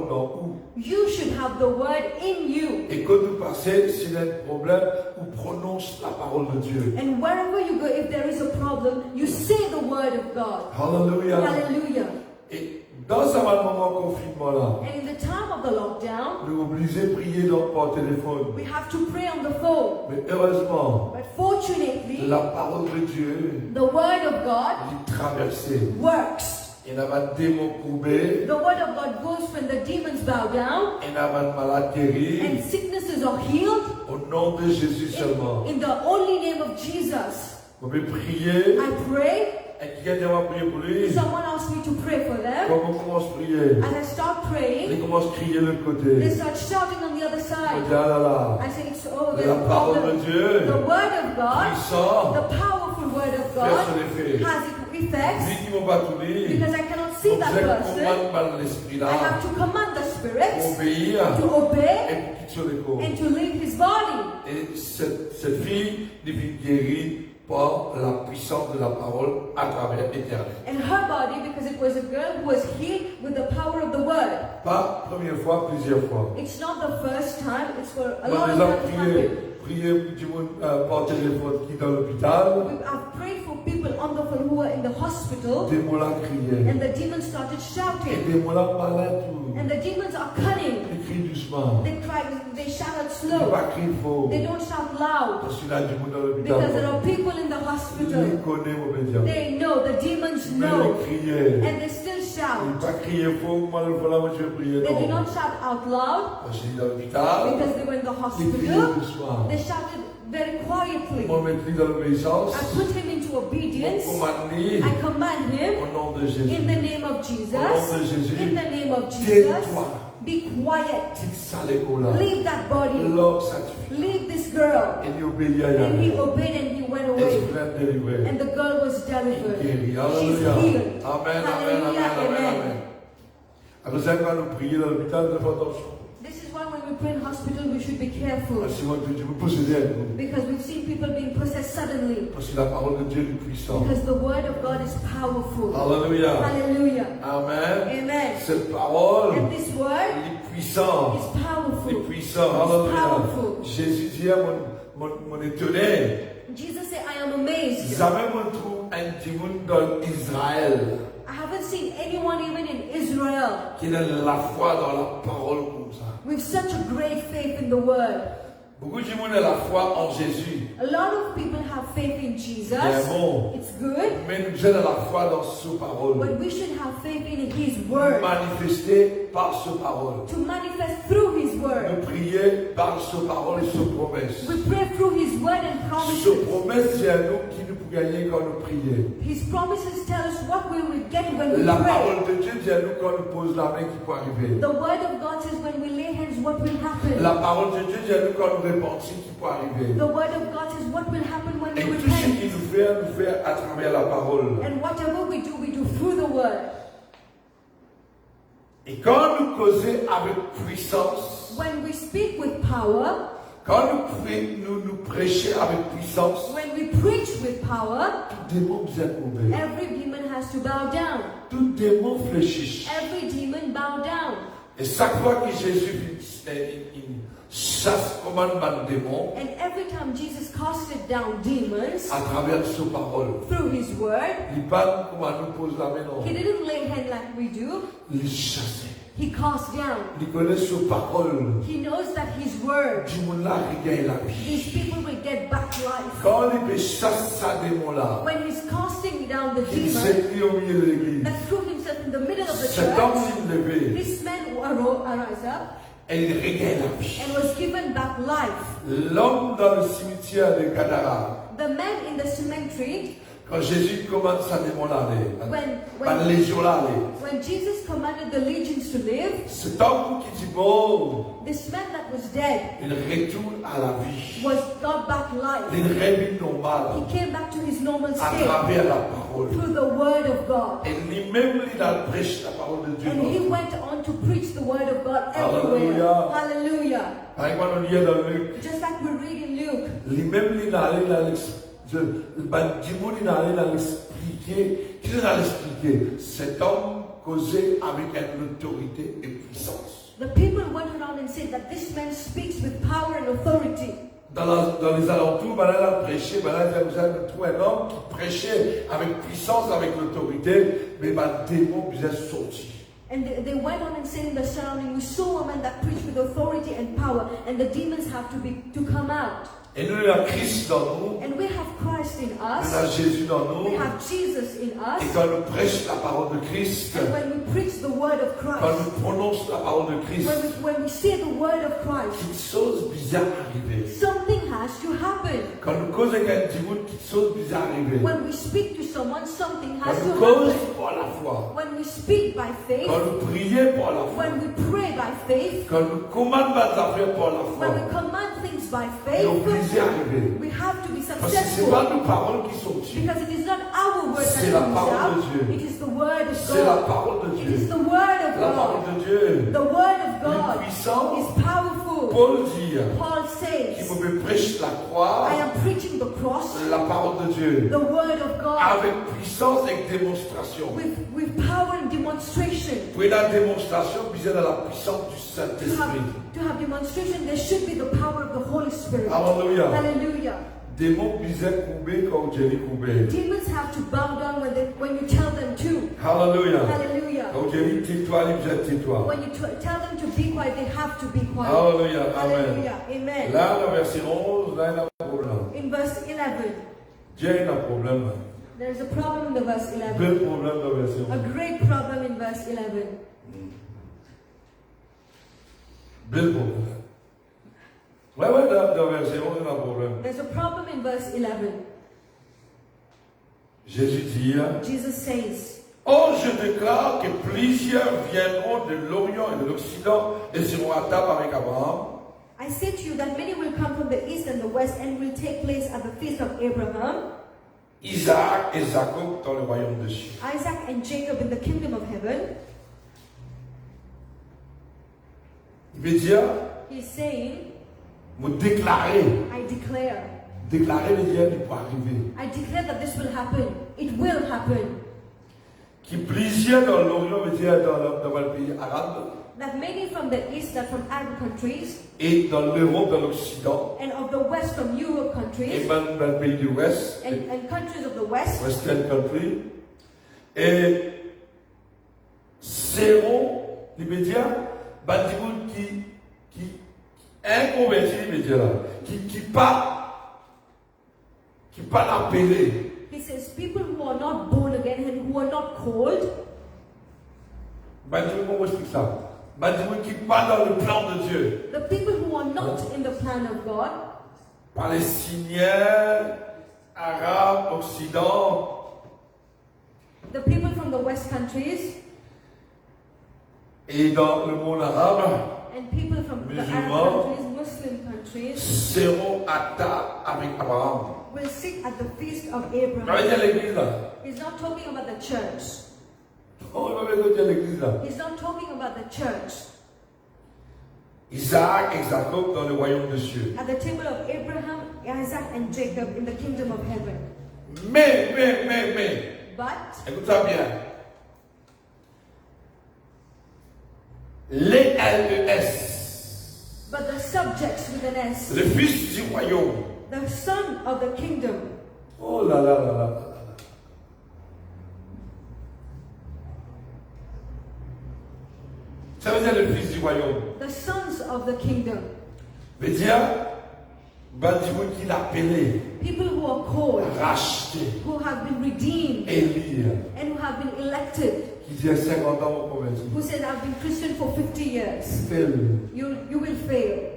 dans où. you should have the word in you. Et quand vous passez, s'il y a un problème, vous prononcez la parole de Dieu. And wherever you go, if there is a problem, you say the word of God. Hallelujah. Hallelujah. Et dans ce moment de confinement-là, And in the time of the lockdown, nous sommes obligés de prier par téléphone. we have to pray on the phone. Mais heureusement, But fortunately, la parole de Dieu the word of God est traversée. works. Il y a un démon courbé, The word of God goes when the demons bow down il y a un malade guéri, and sicknesses are healed au nom de Jésus seulement. in the only name of Jesus. Vous pouvez prier, I pray. et quelqu'un va prier pour lui. Someone asked me to pray for them. Quand on commence à prier, As I start il praying, commence à crier de l'autre they côté. start shouting on the other On side. dit, ah là là, I say, there's la a parole de problem. Dieu, The word of God, puissant, the powerful word of fait God, son effet. has its Lui effects qui m'a battu, because I cannot see donc that j'ai person. commandé par l'esprit I là. have to command the spirit spirits obéir to obey et pour quitter le corps. and to leave his body. Et cette fille devient guérie par la puissance de la parole à travers l'éternel. And her body, because it was a girl who was healed with the power of the word. Pas première fois, plusieurs fois. It's not the first time, it's for a On lot a of déjà times happened. prié du monde par téléphone qui est dans l'hôpital. I've prayed for people on the phone who were in the hospital, Des mots là criaient. and the demons started Et shouting. des mots là parlaient tout. And the demons are cunning. Ils crient doucement. They cry, they shout out Ils ne slow. pas crier fort. They don't shout loud. Parce qu'il y a du monde dans Because there l'hôpital. are people in the Ils hospital. connaissent mon média. They know, the demons Mais know. ils criaient. And they still Ils ne shout. pas crier fort, moi le voilà, moi je vais prier. They do Non. not shout out loud Parce qu'il est dans l'hôpital. because they were in the Ils criaient hospital. doucement. They shouted very quietly. Moi, je mets dans l'obéissance. I put him into obedience. Commandez I command him au nom de Jésus. in the name of Jesus. Au nom de Jésus. In the name of Jesus. Tais-toi. Be quiet. Quitte ça les gars là. Leave that body. L'homme sanctifié. Leave this girl. Et il obéit à And he Yahweh. obeyed and he went Et away. se fait délivrer. And the girl was delivered. Guéri. She's Alléluia. healed. Amen, amen, amen, Hallelujah, amen, amen. amen. Alors, ça, quand nous prions dans l'hôpital, nous faisons attention. This is why when we pray in hospital, we should be careful. Parce que moi, Dieu me possédait. Because we've seen people being possessed suddenly. Parce que la parole de Dieu est puissante. Because the word of God is powerful. Alléluia. Hallelujah. Amen. Amen. Cette parole And this word est puissante. is powerful. est puissant. It's Alléluia. powerful. Jésus dit à mon étonné, Jesus said, I am amazed. jamais on trouve un petit monde dans Israël I haven't seen anyone even in Israel qui a la foi dans la parole comme ça. with such a great faith in the word. Beaucoup de monde a la foi en Jésus. A lot of people have faith in Jesus. C'est bon. It's good. Mais nous avons la foi dans sa parole. But we should have faith in His word. Manifesté par sa parole. To manifest through His word. Nous prier par sa parole et sa promesse. We pray through His word and Sa promises. promesse, c'est à nous qui nous pouvons gagner quand nous prions. His promises tell us what we will get when we La pray. parole de Dieu dit à nous quand nous pose la main qui peut arriver. The word of God says when we lay hands, what will happen. La parole de Dieu dit à nous quand nous répandons qui peut arriver. The word of God says what will happen when Et we tout ce repent. qu'il nous fait à travers la parole. And whatever we do through the word. Et quand nous causons avec puissance, When we speak with power, quand nous prêchons avec puissance, when we preach with power, tout démon vous est mauvais. every demon has to bow down. Tout démon fléchit. Every demon bow down. Et chaque fois que Jésus chasse comme un démon And every time Jesus casted down demons à travers sa parole, through His word, il parle comme à nous pose la main, non. He didn't lay hand like we do. Il chasse. He cast down. Il connaît sa parole. He knows that His word, Du monde là, regagne la vie. these people will get back life. Quand il chasse sa démon là, When He's casting down the il demon s'est mis au milieu de l'église. that threw himself in the middle of the Cet homme church, s'est levé this man arose up et il regagne la vie. and was given back life. L'homme dans le cimetière de Gadara, The man in the cemetery, quand Jésus commande sa démon là, When- la légion là, when Jesus commanded the legions to live, cet homme qui dit bon, this man that was dead il retourne à la vie. got back life. Il revient normal He came back to his normal à state travers la parole. through the word of God. Et lui-même, il a prêché la parole de Dieu. And he went on to preach the word of God everywhere. Hallelujah. Hallelujah. Par exemple, on lit dans Luc, Just like we read in Luke, lui-même, il est allé dans l'expliquer. Il est allé dans l'expliquer. Qu'est-ce qu'il a expliqué? Cet homme causait avec une autorité et puissance. the people went around and said that this man speaks with power and authority. Dans les alentours, il a prêché, vous avez trouvé un homme qui prêchait avec puissance, avec l'autorité, mais le démon vous est sorti. And they went on and said in the surrounding, we saw a man that preached with authority and power, and the demons have to come out. Et nous, avons Christ dans nous, And we have Christ in nous us. avons Jésus dans nous, We have Jesus in us. et quand nous prêchons la parole de Christ, And when we preach the word of quand Christ, nous prononçons la parole de Christ, when we say the word of Christ, quelque chose de bizarre arrive. something has to happen. Quand nous causons avec un démon, quelque chose de bizarre arrive. When we speak to someone, something Quand has nous to causons happen. par la foi, When we speak by faith, quand nous prions par la foi, when we pray by faith, quand nous commandons des affaires par la when we foi, command things by nos faith, plaisirs arrivent. we have to be Parce que ce n'est successful. pas nos paroles qui sont tues. Because it is not our word C'est that la comes parole de out, Dieu. it is the word of C'est la God. parole de It is Dieu. the word of La parole God. de Dieu. The word of La puissant. is powerful. Paul dit Paul qu'il says, me prêche la croix, I am preaching the cross, la parole de Dieu, the word of God, avec puissance et démonstration. with power and demonstration. Pour la démonstration, besoin de la puissance du To Saint-Esprit. have demonstration, there should be the power of the Holy Spirit. Alléluia. Hallelujah. Démons disaient couper comme Jerry coupait. Demons have to bow down when you tell them to. Alléluia. Hallelujah. Quand Jerry tais-toi, il disait tais-toi. When you tell them to be quiet, they have to be quiet. Alléluia. Amen. Hallelujah. Amen. Là, dans le verset 11, là, il y a un problème. In verse 11, Dieu a un problème. there is a problem in the verse 11. Bel problème dans le verset A 11. great problem in verse 11. Bel problème. Ouais, dans le verset 11, il y a un problème. There's a problem in verse 11. Jésus dit, Jesus says, oh, je déclare que plusieurs viendront de l'Orient et de l'Occident et seront à table avec Abraham, I say to you that many will come from the east and the west and will take place at the feast of Abraham, Isaac et Jacob dans le royaume de Dieu. Isaac and Jacob in the kingdom of heaven. Il veut dire, He's saying, vous déclarez. I declare. Déclarer veut dire qu'il peut arriver. I declare that this will happen. It will happen. Qui plusieurs dans l'Orient veut dire dans le pays arabe That many from the east, that from Arab countries, et dans l'Europe, dans l'Occident and of the west, from Europe et countries, même dans le pays du Ouest, and countries of the west, Western country, et seront, il veut dire, des gens qui inconvertis, il veut dire là, qui pas appelés. he says, people who are not born again and who are not called, Comment explique ça? Des gens qui pas dans le plan de Dieu. the people who are not in the plan of God, Palestiniens, Arabes, Occident, the people from the west countries, et dans le monde arabe, and people from the Arab Musulmans, countries, Muslim countries, seront à table avec Abraham. will sit at the feast of Ça veut Abraham. dire l'église là. He's not talking about the church. Oh, il va dire l'église là. He's not talking about the church. Isaac et Jacob dans le royaume de Dieu. At the table of Abraham, Isaac, and Jacob in the kingdom of heaven. Mais, But écoute ça bien. Les LES, But the subjects with an S, le fils du royaume. the son of the kingdom. Oh là là là là. Ça veut dire le fils du royaume. The sons of the kingdom. Veut dire, des gens qui l'a appelé, People who are called, racheté, who have been redeemed, élu, and who have been elected, qui dit 50 ans au converti. who said, I've been Christian for 50 years. Fail. You will fail.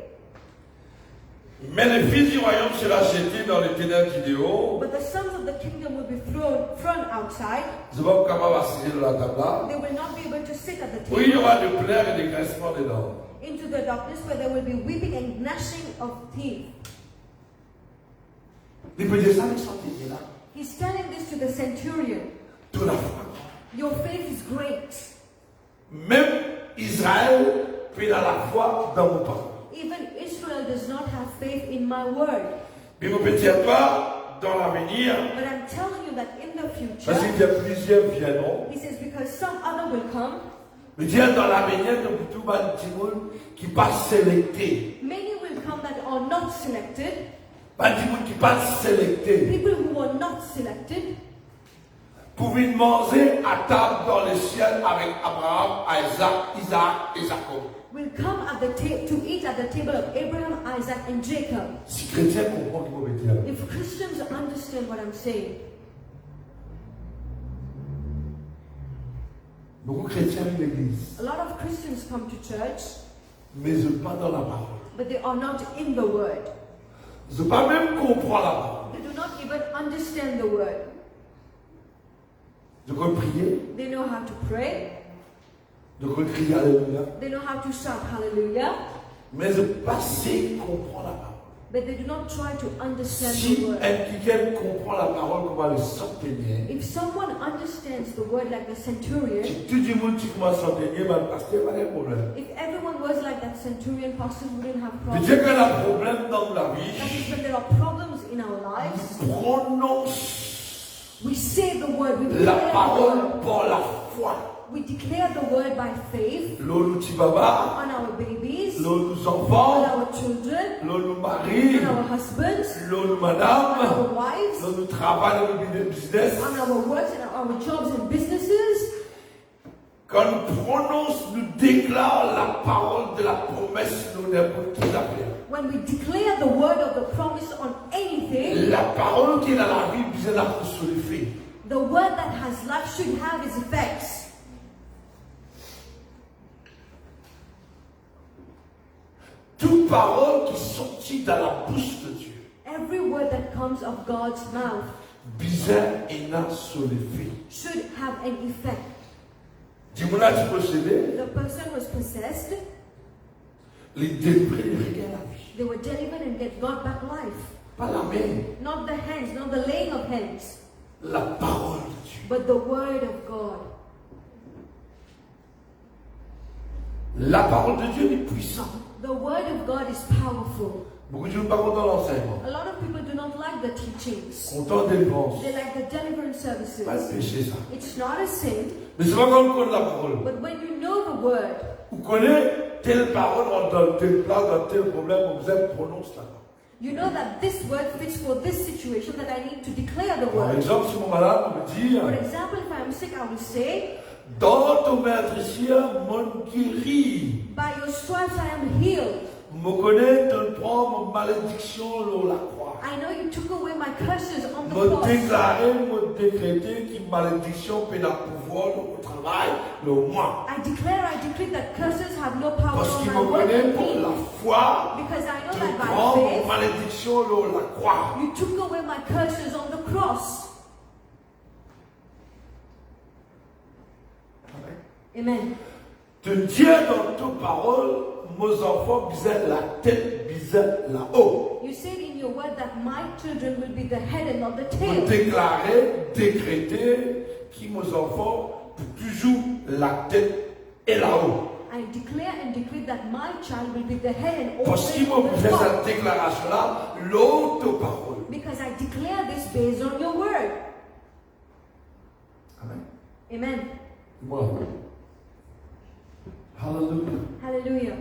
Mais le fils du royaume sera jeté dans les ténèbres d'idéaux. But the sons of the kingdom will be thrown outside. Je ne vais pas capable d'asseoir dans la table là. They will not be able to sit at the Où il y table. aura de pleurs et de grincements dedans. Into the darkness where there will be weeping and gnashing of teeth. Il peut dire ça avec son pied là. He's telling this to the centurion. Tout la foi. Your faith is great. Même Israël peut dans la foi dans mon parole. Even Israel does not have faith in my word. Mais vous ne peut dire pas dans l'avenir. But I'm telling you that in the Parce future, qu'il y a plusieurs viendront. he says, because some other will come, Mais dire dans l'avenir, nous tout le monde qui pas sélecté. many will come that are not selected, Pas du monde qui pas sélecté. people who are not selected, Pour venir manger à table dans le ciel avec Abraham, Isaac et Jacob. will come at the to eat at the table of Abraham, Isaac, and Jacob. Si chrétien comprend qu'il faut me dire. If Christians understand what I'm saying, Beaucoup de chrétiens vivent l'église, a lot of Christians come to church, mais ils ne sont pas dans la parole. but they are not in the word. Ils ne pas même comprendre la parole. They do not even understand the word. Ils peuvent prier, They know how to pray, ils peuvent crier Alléluia, they know how to shout hallelujah, mais ils ne pas si comprendre la parole. but they do not try to understand Si the word. quelqu'un comprend la parole, comment le s'enseigner, If someone understands the word like the centurion, si tout le monde qui commence à enseigner, le pasteur va pas de problème. if everyone was like that that centurion pastors wouldn't have Mais problems. dès qu'il y a un problème dans la That vie, is when there are problems in our lives, nous prononçons we say the word, we la declare the parole word. par la foi. We declare the word by faith L'eau nous baba, on our babies, l'eau nous on enfants, our children, l'eau nous mari, on our husbands, l'eau nous on madame, our wives, l'eau nous travail, l'eau nous business. on our works and our jobs and businesses. Quand nous prononçons, nous déclarons la parole de la promesse, nous n'importe qui l'appelle. When we declare the word of the promise on anything, La parole qui est dans la vie, c'est la solidifier. the word that has life should have its effects. Toute parole qui sortit dans la bouche de Dieu, Every word that comes of God's mouth bizarre et non solidifié. should have an effect. Dis-moi là, tu peux céder, The person was possessed, les débris de la vie. they were delivered and get got back life. Pas la main, Not the hands, not the laying of hands, la parole de Dieu. but the word of God. La parole de Dieu est puissante. The word of God is powerful. Beaucoup de gens ne sont pas contents de l'enseignement. A lot of people do not like the teachings. Contents de délivrance. They like the deliverance Pas services. de péché ça. It's not a sin, Mais c'est pas comme on connaît la parole. but when you know the word, Vous connaissez telle parole, on donne telle place, dans tel problème, on vous aime, prononce là. you know that this word fits for this situation, that I need to declare the Par word. exemple, si mon malade, on me dit, For example, if I'm sick, I will say, dans ton maîtricien, mon guéri. by your stripes I am healed. Me connais, te prends mon malédiction sur la croix. I know you took away my curses on the Me cross. déclarer, me décréter que malédiction peut la pouvoir au travail, le moi. I decree that curses have no power Parce on qu'il my me work connaît and pour la me. foi, Because I know tu that prends by mon faith, malédiction sur la croix. you took away my curses on the cross. Amen. Te dire dans ta parole, mes enfants bisaient la tête, bisaient là-haut. You said in your word that my children will be the head and not the Me tail. déclarer, décréter que mes enfants pour toujours la tête est là-haut. I declare and decree that my child will be the head and Parce qu'il always me the fait top. cette déclaration-là, l'autre parole. Because I declare this based on your word. Amen. Amen. Voilà. Hallelujah. Hallelujah.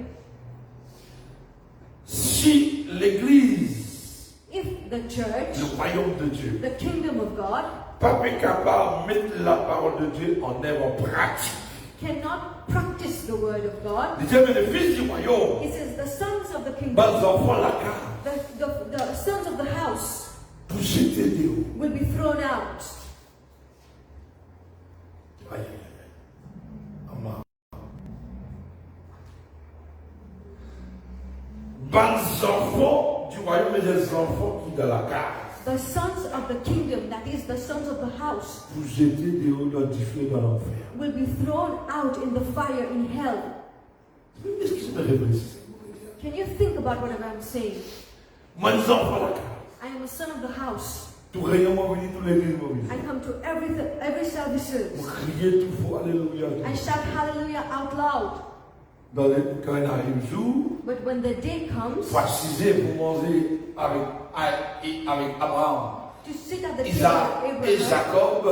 Si l'Église, If the church, le royaume de Dieu, the kingdom of God, pas capable de mettre la parole de Dieu en œuvre en pratique, cannot practice the word of God, les bénéfices du royaume, it says the sons of the les kingdom, enfants la carte, the sons of the house pour jeter des hauts. will be thrown out. Aïe, aïe, aïe. Amen. Les enfants du royaume et les enfants qui dans la carte, The sons of the kingdom, that is the sons of the house, pour jeter des hauts dans du feu dans l'enfer. will be thrown out in the fire in hell. Est-ce que c'est réfléchi? Can you think about what I'm saying? Mes enfants la carte. I am a son of the house. Tout réunion m'a venu, tout l'église m'a venu. I come to every services. Vous criez tout fort, alléluia. I shout hallelujah out loud. Quand il arrive le jour, But when the day comes faut assiser pour manger avec Abraham, to sit at the table Isaac of et Abraham, Jacob,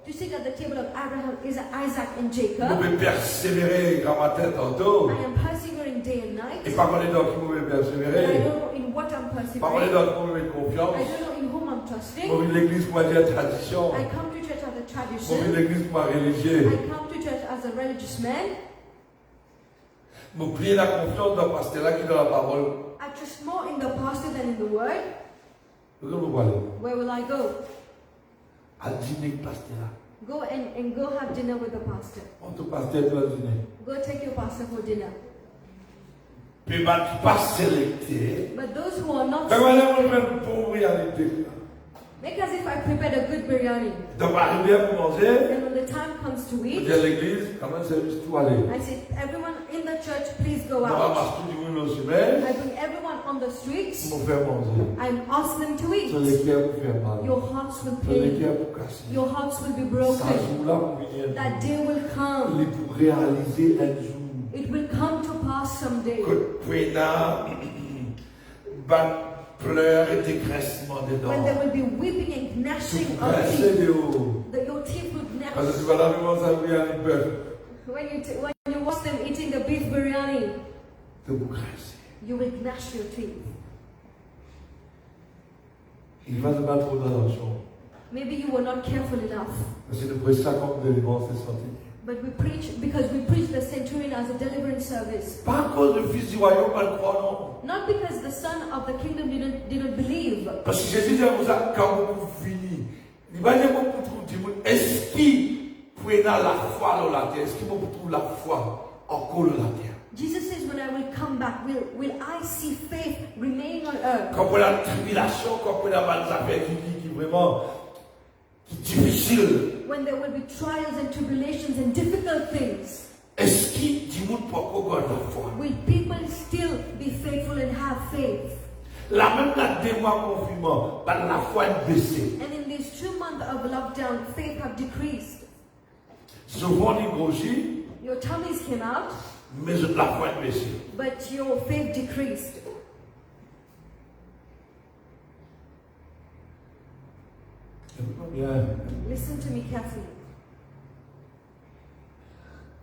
to sit at the table of Abraham, Isaac and vous Jacob, pouvez persévérer grand matin tantôt. I am persevering day and night. Et pas qu'on est dans qui vous pouvez But I persévérer. don't know in what I'm Pas qu'on est persevering. dans qui vous pouvez confiance. I don't know in whom I'm trusting. Pour l'église pour dire tradition. I come to church as a Pour tradition. l'église pour religieux. I come to church as a religious man. Vous pliez la confiance dans le pasteur là qui est dans la parole. I trust more in the pastor than in the word. Où vous voulez aller? Where will I go? À dîner avec le pasteur là. Go and go have dinner with the pastor. On te pasteur doit dîner. Go take your pastor for dinner. Puis bah qui pas sélecté. But those who are not Quand on est selected, même pour réalité. make as if I prepared a good biryani. Donc arriver à manger. And when the time comes to On eat, dit à l'église, comment c'est juste tout aller. I say, everyone in the church, please go On va out. marcher du monde au semaine. I bring everyone on the streets. Pour faire manger. I ask them to Sur eat. les cœurs pour faire mal. Your hearts will Sur les pain. cœurs pour casser. Your hearts will be Ça broken. jour là pour venir. That day will Il come. est pour réaliser un jour. It will come to pass pass someday. Que Pena, ban pleurs et dégraissement des When there dents. will be weeping and gnashing Tu of grinces teeth. des hauts. That your teeth would Parce que gnash. tu vas là, comment ça brille un bœuf. When you watch them eating the beef biryani, Que vous grincez. you will gnash your teeth. Il va se battre trop d'attention. Maybe you were not careful enough. Parce que après 50 d'éléments, c'est sorti. But we preach because we preach the centurion as a deliverance service. Pas à cause du fils du royaume, pas le croire, non. Not because the son of the kingdom didn't believe. Parce que Jésus dit à vous, quand vous finissez, il va dire pour tout est-ce qu'il peut avoir la foi dans la terre? Est-ce qu'il peut trouver la foi encore dans la terre? Jesus says, when I will come back, will I see faith remaining on earth? Quand on a la tribulation, quand on a mal affaires qui vraiment qui difficile. When there will be trials and tribulations and difficult things, Est-ce qu'il dit monde pour encore la foi? will people still be faithful and have faith? La même dans 2 mois confinement, la foi est baissée. And in these 2 months of lockdown, faith have decreased. Souvent il grossit, Your tummies came out, mais la foi est baissée. but your faith decreased. Bien. Listen to me carefully.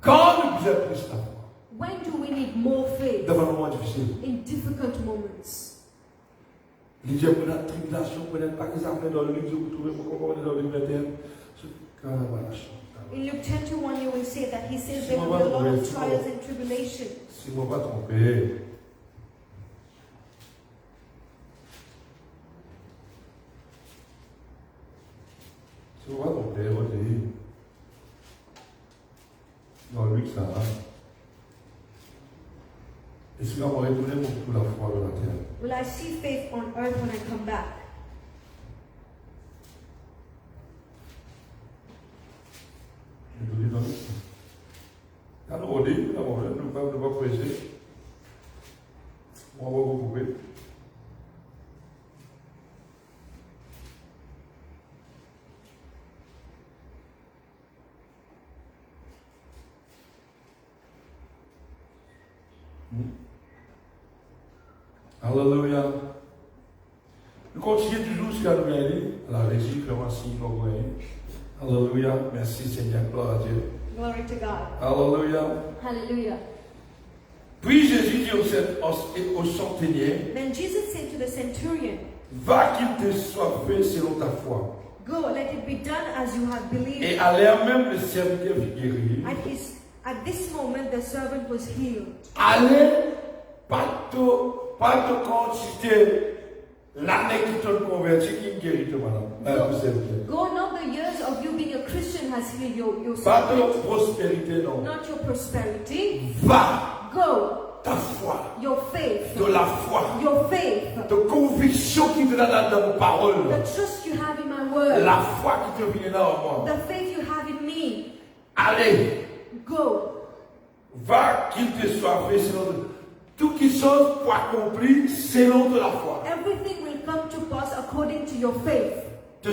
Quand nous avons plus la foi, When do we need more faith? dans un moment difficile, In difficult moments. il dit pour la tribulation, pour être par exemple dans le livre que vous trouvez, pourquoi on est dans le livre 21, quand on va la chance. In Luke 10:1, you will see that he says there will be a lot of trials and tribulation. Si je ne pas tromper, si je ne pas tromper, on dit, dans Luc ça, est-ce qu'on va retourner pour la foi de la terre? Will I see faith on earth when I come back? Je dis dans Luc ça. Quand on dit, nous ne pouvons pas prêcher, on va vous couper. Alléluia. Nous continuons toujours ce qu'on nous a dit. La régie, vraiment, si nous voyons. Alléluia. Merci Seigneur. Gloire à Dieu. Glory to God. Alléluia. Hallelujah. Puis Jésus dit au centenier, Then Jesus said to the centurion, va qu'il te soit fait selon ta foi. go, let it be done as you have believed. Et à l'air même, le serviteur fut guéri. At this moment, the servant was healed. Allez, pas te consulter l'année qui te converti, qui guérit toi, madame. Le serviteur. Go, not the years of you being a Christian has healed your Pas servant. de prospérité, non. Not your prosperity. Va, Go, ta foi, your faith. de la foi, Your faith. de conviction qui te donne dans vos paroles. The trust you have in my word. La foi qui te vient là en moi. The faith you have in me. Allez, Go. va qu'il te soit fait selon tout qui chose pour accomplir selon de la foi. Everything will come to pass according to your faith. Te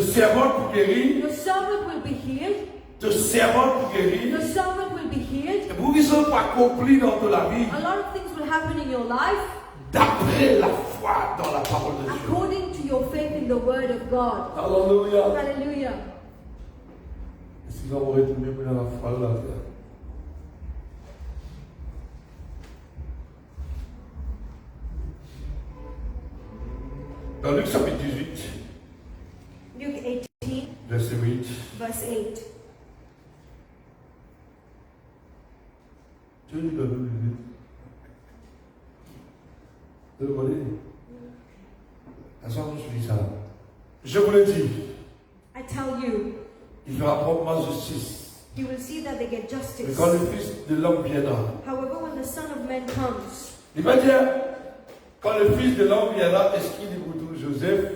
servant pour guérir, Your servant will be healed. te servant pour guérir, Your servant will be healed. et pour qui sont pour accomplir dans la vie, A lot of things will happen in your life d'après la foi dans la parole de Dieu. according to your faith in the word of God. Alléluia. Hallelujah. Est-ce que nous avons retourné pour la foi de la terre? Dans Luc chapitre 18, Luke 18, verset 8. verse 8. Dieu nous donne une de le voler. Attends, je dis ça. Je vous le dis, I tell you, il fera promptement justice. you will see that they get Mais justice. quand le Fils de l'homme viendra, However, when the Son of Man comes, il va dire, quand le Fils de l'homme viendra, est-ce qu'il est pour tout Joseph,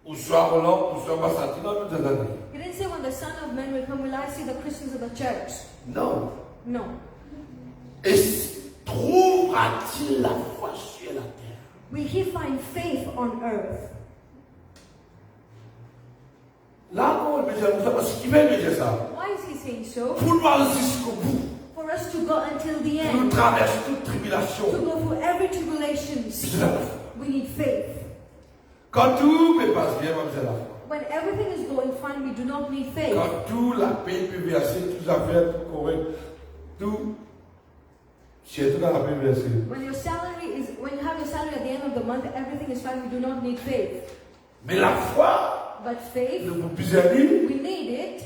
ou soit Roland, ou soit Massati? Non, mais t'as dit. he didn't say when the Son of Man will come, will I see the Christians of the church? Non. No. Trouvera-t-il la foi sur la terre? Will he find faith on earth? Là, on me dit ça parce qu'il veut me dire ça. Why is he saying so? Pour nous aller jusqu'au bout. For us us to go until the Qui nous end, traverse toute tribulation. to go through every tribulation. C'est la foi. We need faith. Quand tout me passe bien, c'est la foi. When everything is going fine, we do not need faith. Quand tout la paix peut verser, tout affaire, tout correct, tout. C'est tout dans la paix verser. When you have your salary at the end of the month, everything is fine. We do not need faith. Mais la foi, But faith, nous plus aller we need it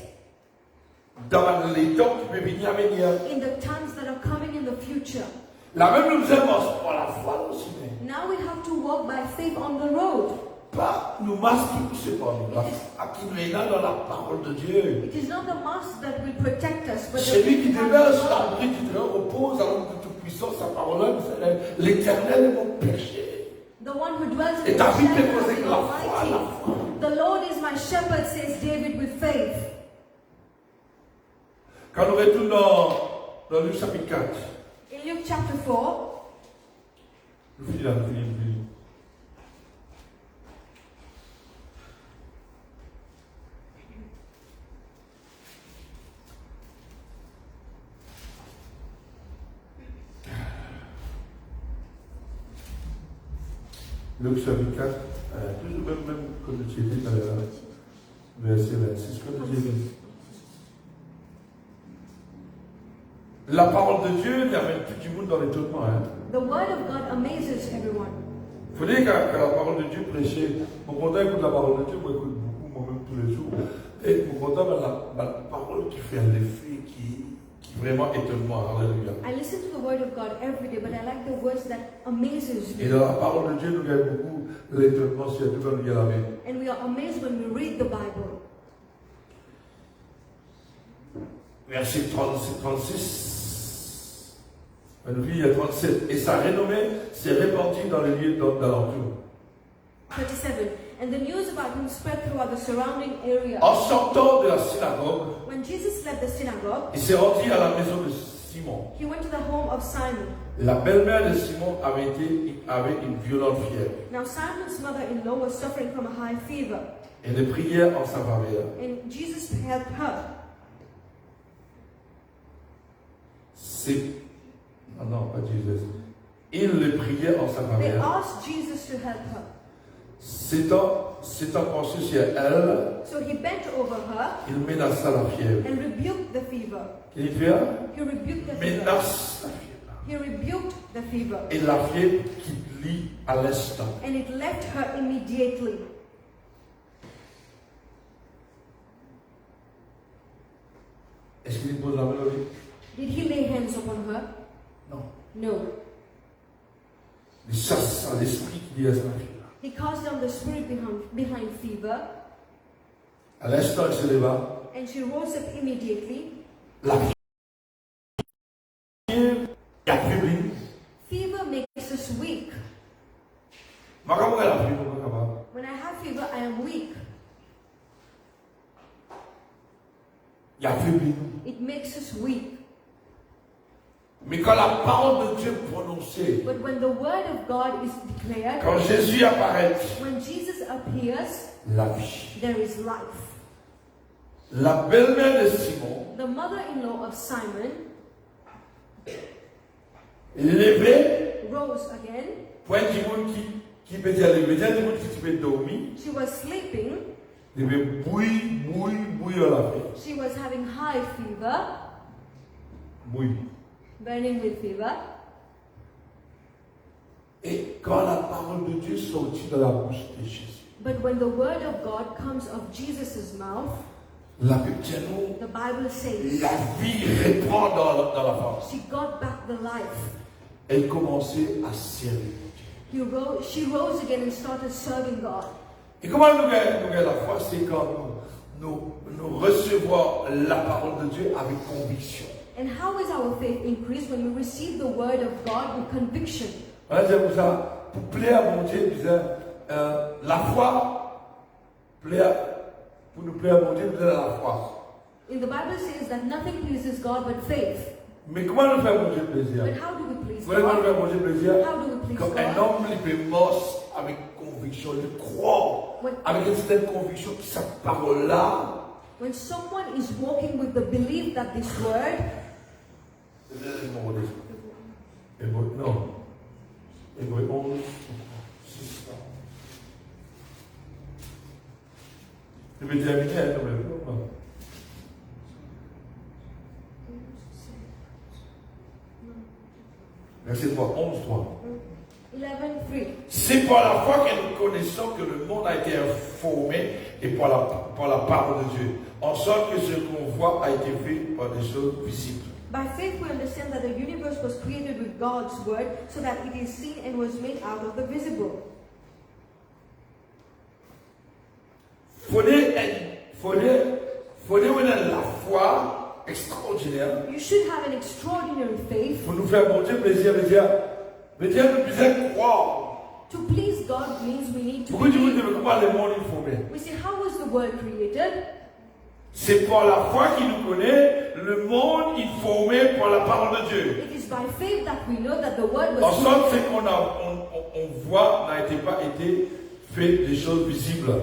dans les temps qui peuvent venir à venir. in the times that are coming in the future. La même nous avons pour la foi aussi. Now we have to walk by faith on the road. Pas nous masquer pour ce pas nous. À qui nous est dans la parole de Dieu. It is not the mask that will protect us, but the Celui qui faith that demeure we sur have. l'abri du Dieu repose à l'ombre de toute puissance, sa parole, l'Éternel est mon péché. The one who dwells Et in the David shadow est of posé the la foi, la Almighty. foi. The Lord is my shepherd, says David with faith. Quand nous retournons dans Luc chapitre 4, In Luke chapter 4, nous finissons là, nous finissons. Luc chapitre 4, toujours même comme tu dis, verset 26, comme j'ai dit. La parole de Dieu amène tout le monde dans l'étonnement. Hein. the word of God amazes everyone. Il faut dire que la parole de Dieu prêchait. Mon content écoute la parole de Dieu, moi j'écoute beaucoup, moi-même tous les jours. Et mon content, la parole qui fait un effet qui vraiment étonnement. Alléluia. I listen to the word of God every day, but I like the words that amazes Et me. dans la parole de Dieu, nous gagnons beaucoup l'étonnement, surtout quand nous y la main. And we are amazed when we read the Bible. Verset 36. Il y a 37. Et sa renommée s'est répandue dans les lieux d'alentour. 37. And the news about him spread throughout the surrounding area. En sortant de la synagogue, When Jesus left the synagogue, il s'est rendu à la maison de Simon. he went to the home of Simon. La belle-mère de Simon avait une violente fièvre. Now Simon's mother-in-law was suffering from a high fever, Elle priait en sa faveur. and Jesus helped her. Non, pas Jésus. Il le priait en sa They faveur. asked Jesus to help her. S'étant penché sur elle, So he bent over her il menaça la fièvre. and rebuked the fever. Qu'il fait? He rebuked the fever. Menace la fièvre. He rebuked the fever. Et la fièvre quitte lui à l'instant. And it left her immediately. Est-ce qu'il pose la main au lit? Did he lay hands upon her? Non. No. Il chasse l'esprit qui dit à sa fièvre. He cast down the spirit behind fever, À l'instant, il se leva. and she rose up immediately. La fièvre affaiblit. Fever makes us weak. Ma comment elle a pris pour moi capable? When I have fever, I am weak. Il affaiblit. It makes us weak. Mais quand la parole de Dieu est prononcée, But when the word of God is declared, quand Jésus apparaît, when Jesus appears, la vie. there is life. La belle-mère de Simon, The mother-in-law of Simon levée, rose again. point du monde qui peut dire levé, du monde qui peut dormir, She was sleeping. il devait bouillir à la paix. She was having high fever, Bouillir. burning with fever. Et quand la parole de Dieu sortit de la bouche de Jésus, But when the word of God comes of Jesus' mouth, la Bible dit nous, the Bible says la vie reprend dans la femme. she got back the life. Elle commençait à servir Dieu. She rose again and started serving God. Et comment nous gagnons la foi? C'est quand nous recevons la parole de Dieu avec conviction. And how is our faith increased? When we receive the word of God with conviction. Voilà, c'est pour ça, pour plaire à mon Dieu, la foi, pour nous plaire à mon Dieu, nous avons la foi. In the Bible says that nothing pleases God but faith. Mais comment nous faire mon Dieu plaisir? But how do we please Vous voyez comment nous faire God? mon Dieu plaisir? How do we please Comme un God? homme il peut mort avec conviction, il croit avec une certaine conviction que cette parole-là, When someone is walking with the belief that this word, C'est le numéro des Hébreu, non. Hébreu 11, 6. Je vais terminer, hein, quand même. Verset 3, 11, 3. 11:3. C'est par la foi que nous connaissons que le monde a été informé et par la parole de Dieu, en sorte que ce qu'on voit a été fait par des choses visibles. By faith we understand that the universe was created with God's word, so that it is seen and was made out of the visible. Faudrait la foi extraordinaire You should have an extraordinary faith. pour nous faire bon Dieu plaisir, veut dire nous devons croire. To please God means we need to Pourquoi tu believe. veux comment le monde informé? We say, how was the world created? C'est par la foi qui nous connaît, le monde informé par la parole de Dieu. It is by faith that we know that the world En was sorte created. qu'on voit n'a pas été fait des choses visibles.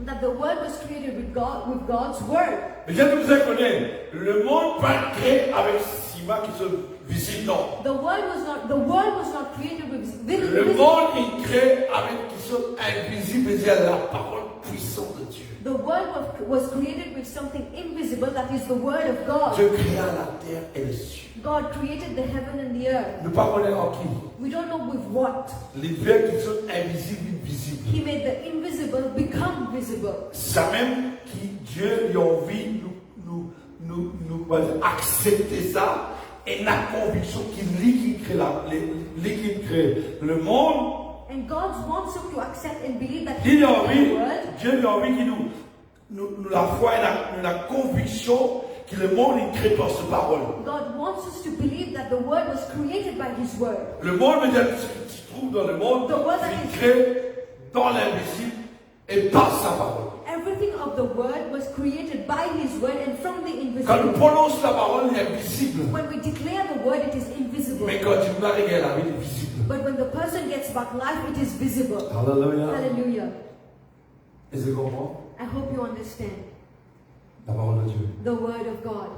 That the world was created with God's word. Mais j'ai tout ça connaît. Le monde pas créé avec ciment qui sont visibles, non. The world was not created with Le visible. monde est créé avec qui sont invisibles, c'est la parole puissante de Dieu. The world was created with something invisible, that is the word of God. Dieu créa la terre et les cieux. God created the heaven and the earth. Nous parlons en qui? We don't know with what. Les vers qui sont invisibles, invisibles. He made the invisible become visible. Ça même qui Dieu lui a envie nous accepter ça et la conviction qu'il crée le monde. And God wants us to accept and believe that Dieu He lui a made envie, the word. Dieu lui a envie qu'il nous la foi et la conviction que le monde est créé par sa parole. God wants us to believe that the word was created by His word. Le monde veut dire ce qui se trouve dans le monde, c'est créé dans l'invisible et par sa parole. Everything of the word was created by His word and from the Quand nous invisible. prononçons la parole, elle est invisible. When we declare the word, it is invisible. Mais quand tu maries, elle est visible. But when the person gets back life, it is visible. Alléluia. Hallelujah. Est-ce que tu comprends? I hope you understand. La parole de Dieu. The word of God.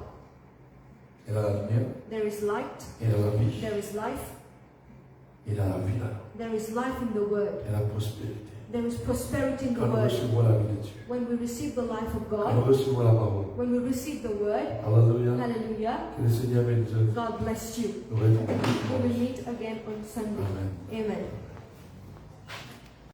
Elle a la lumière, There is light, elle a la vie, there is life, elle a la vie là. there is life in the word. Elle a la prospérité. There is prosperity in the Quand nous word. recevons la vie de Dieu, When we receive the life of quand nous God, recevons la parole. when we receive the word, Alléluia. hallelujah, Que le Seigneur bénisse. God bless you. Nous restons. We will meet again on Sunday. Amen. Amen.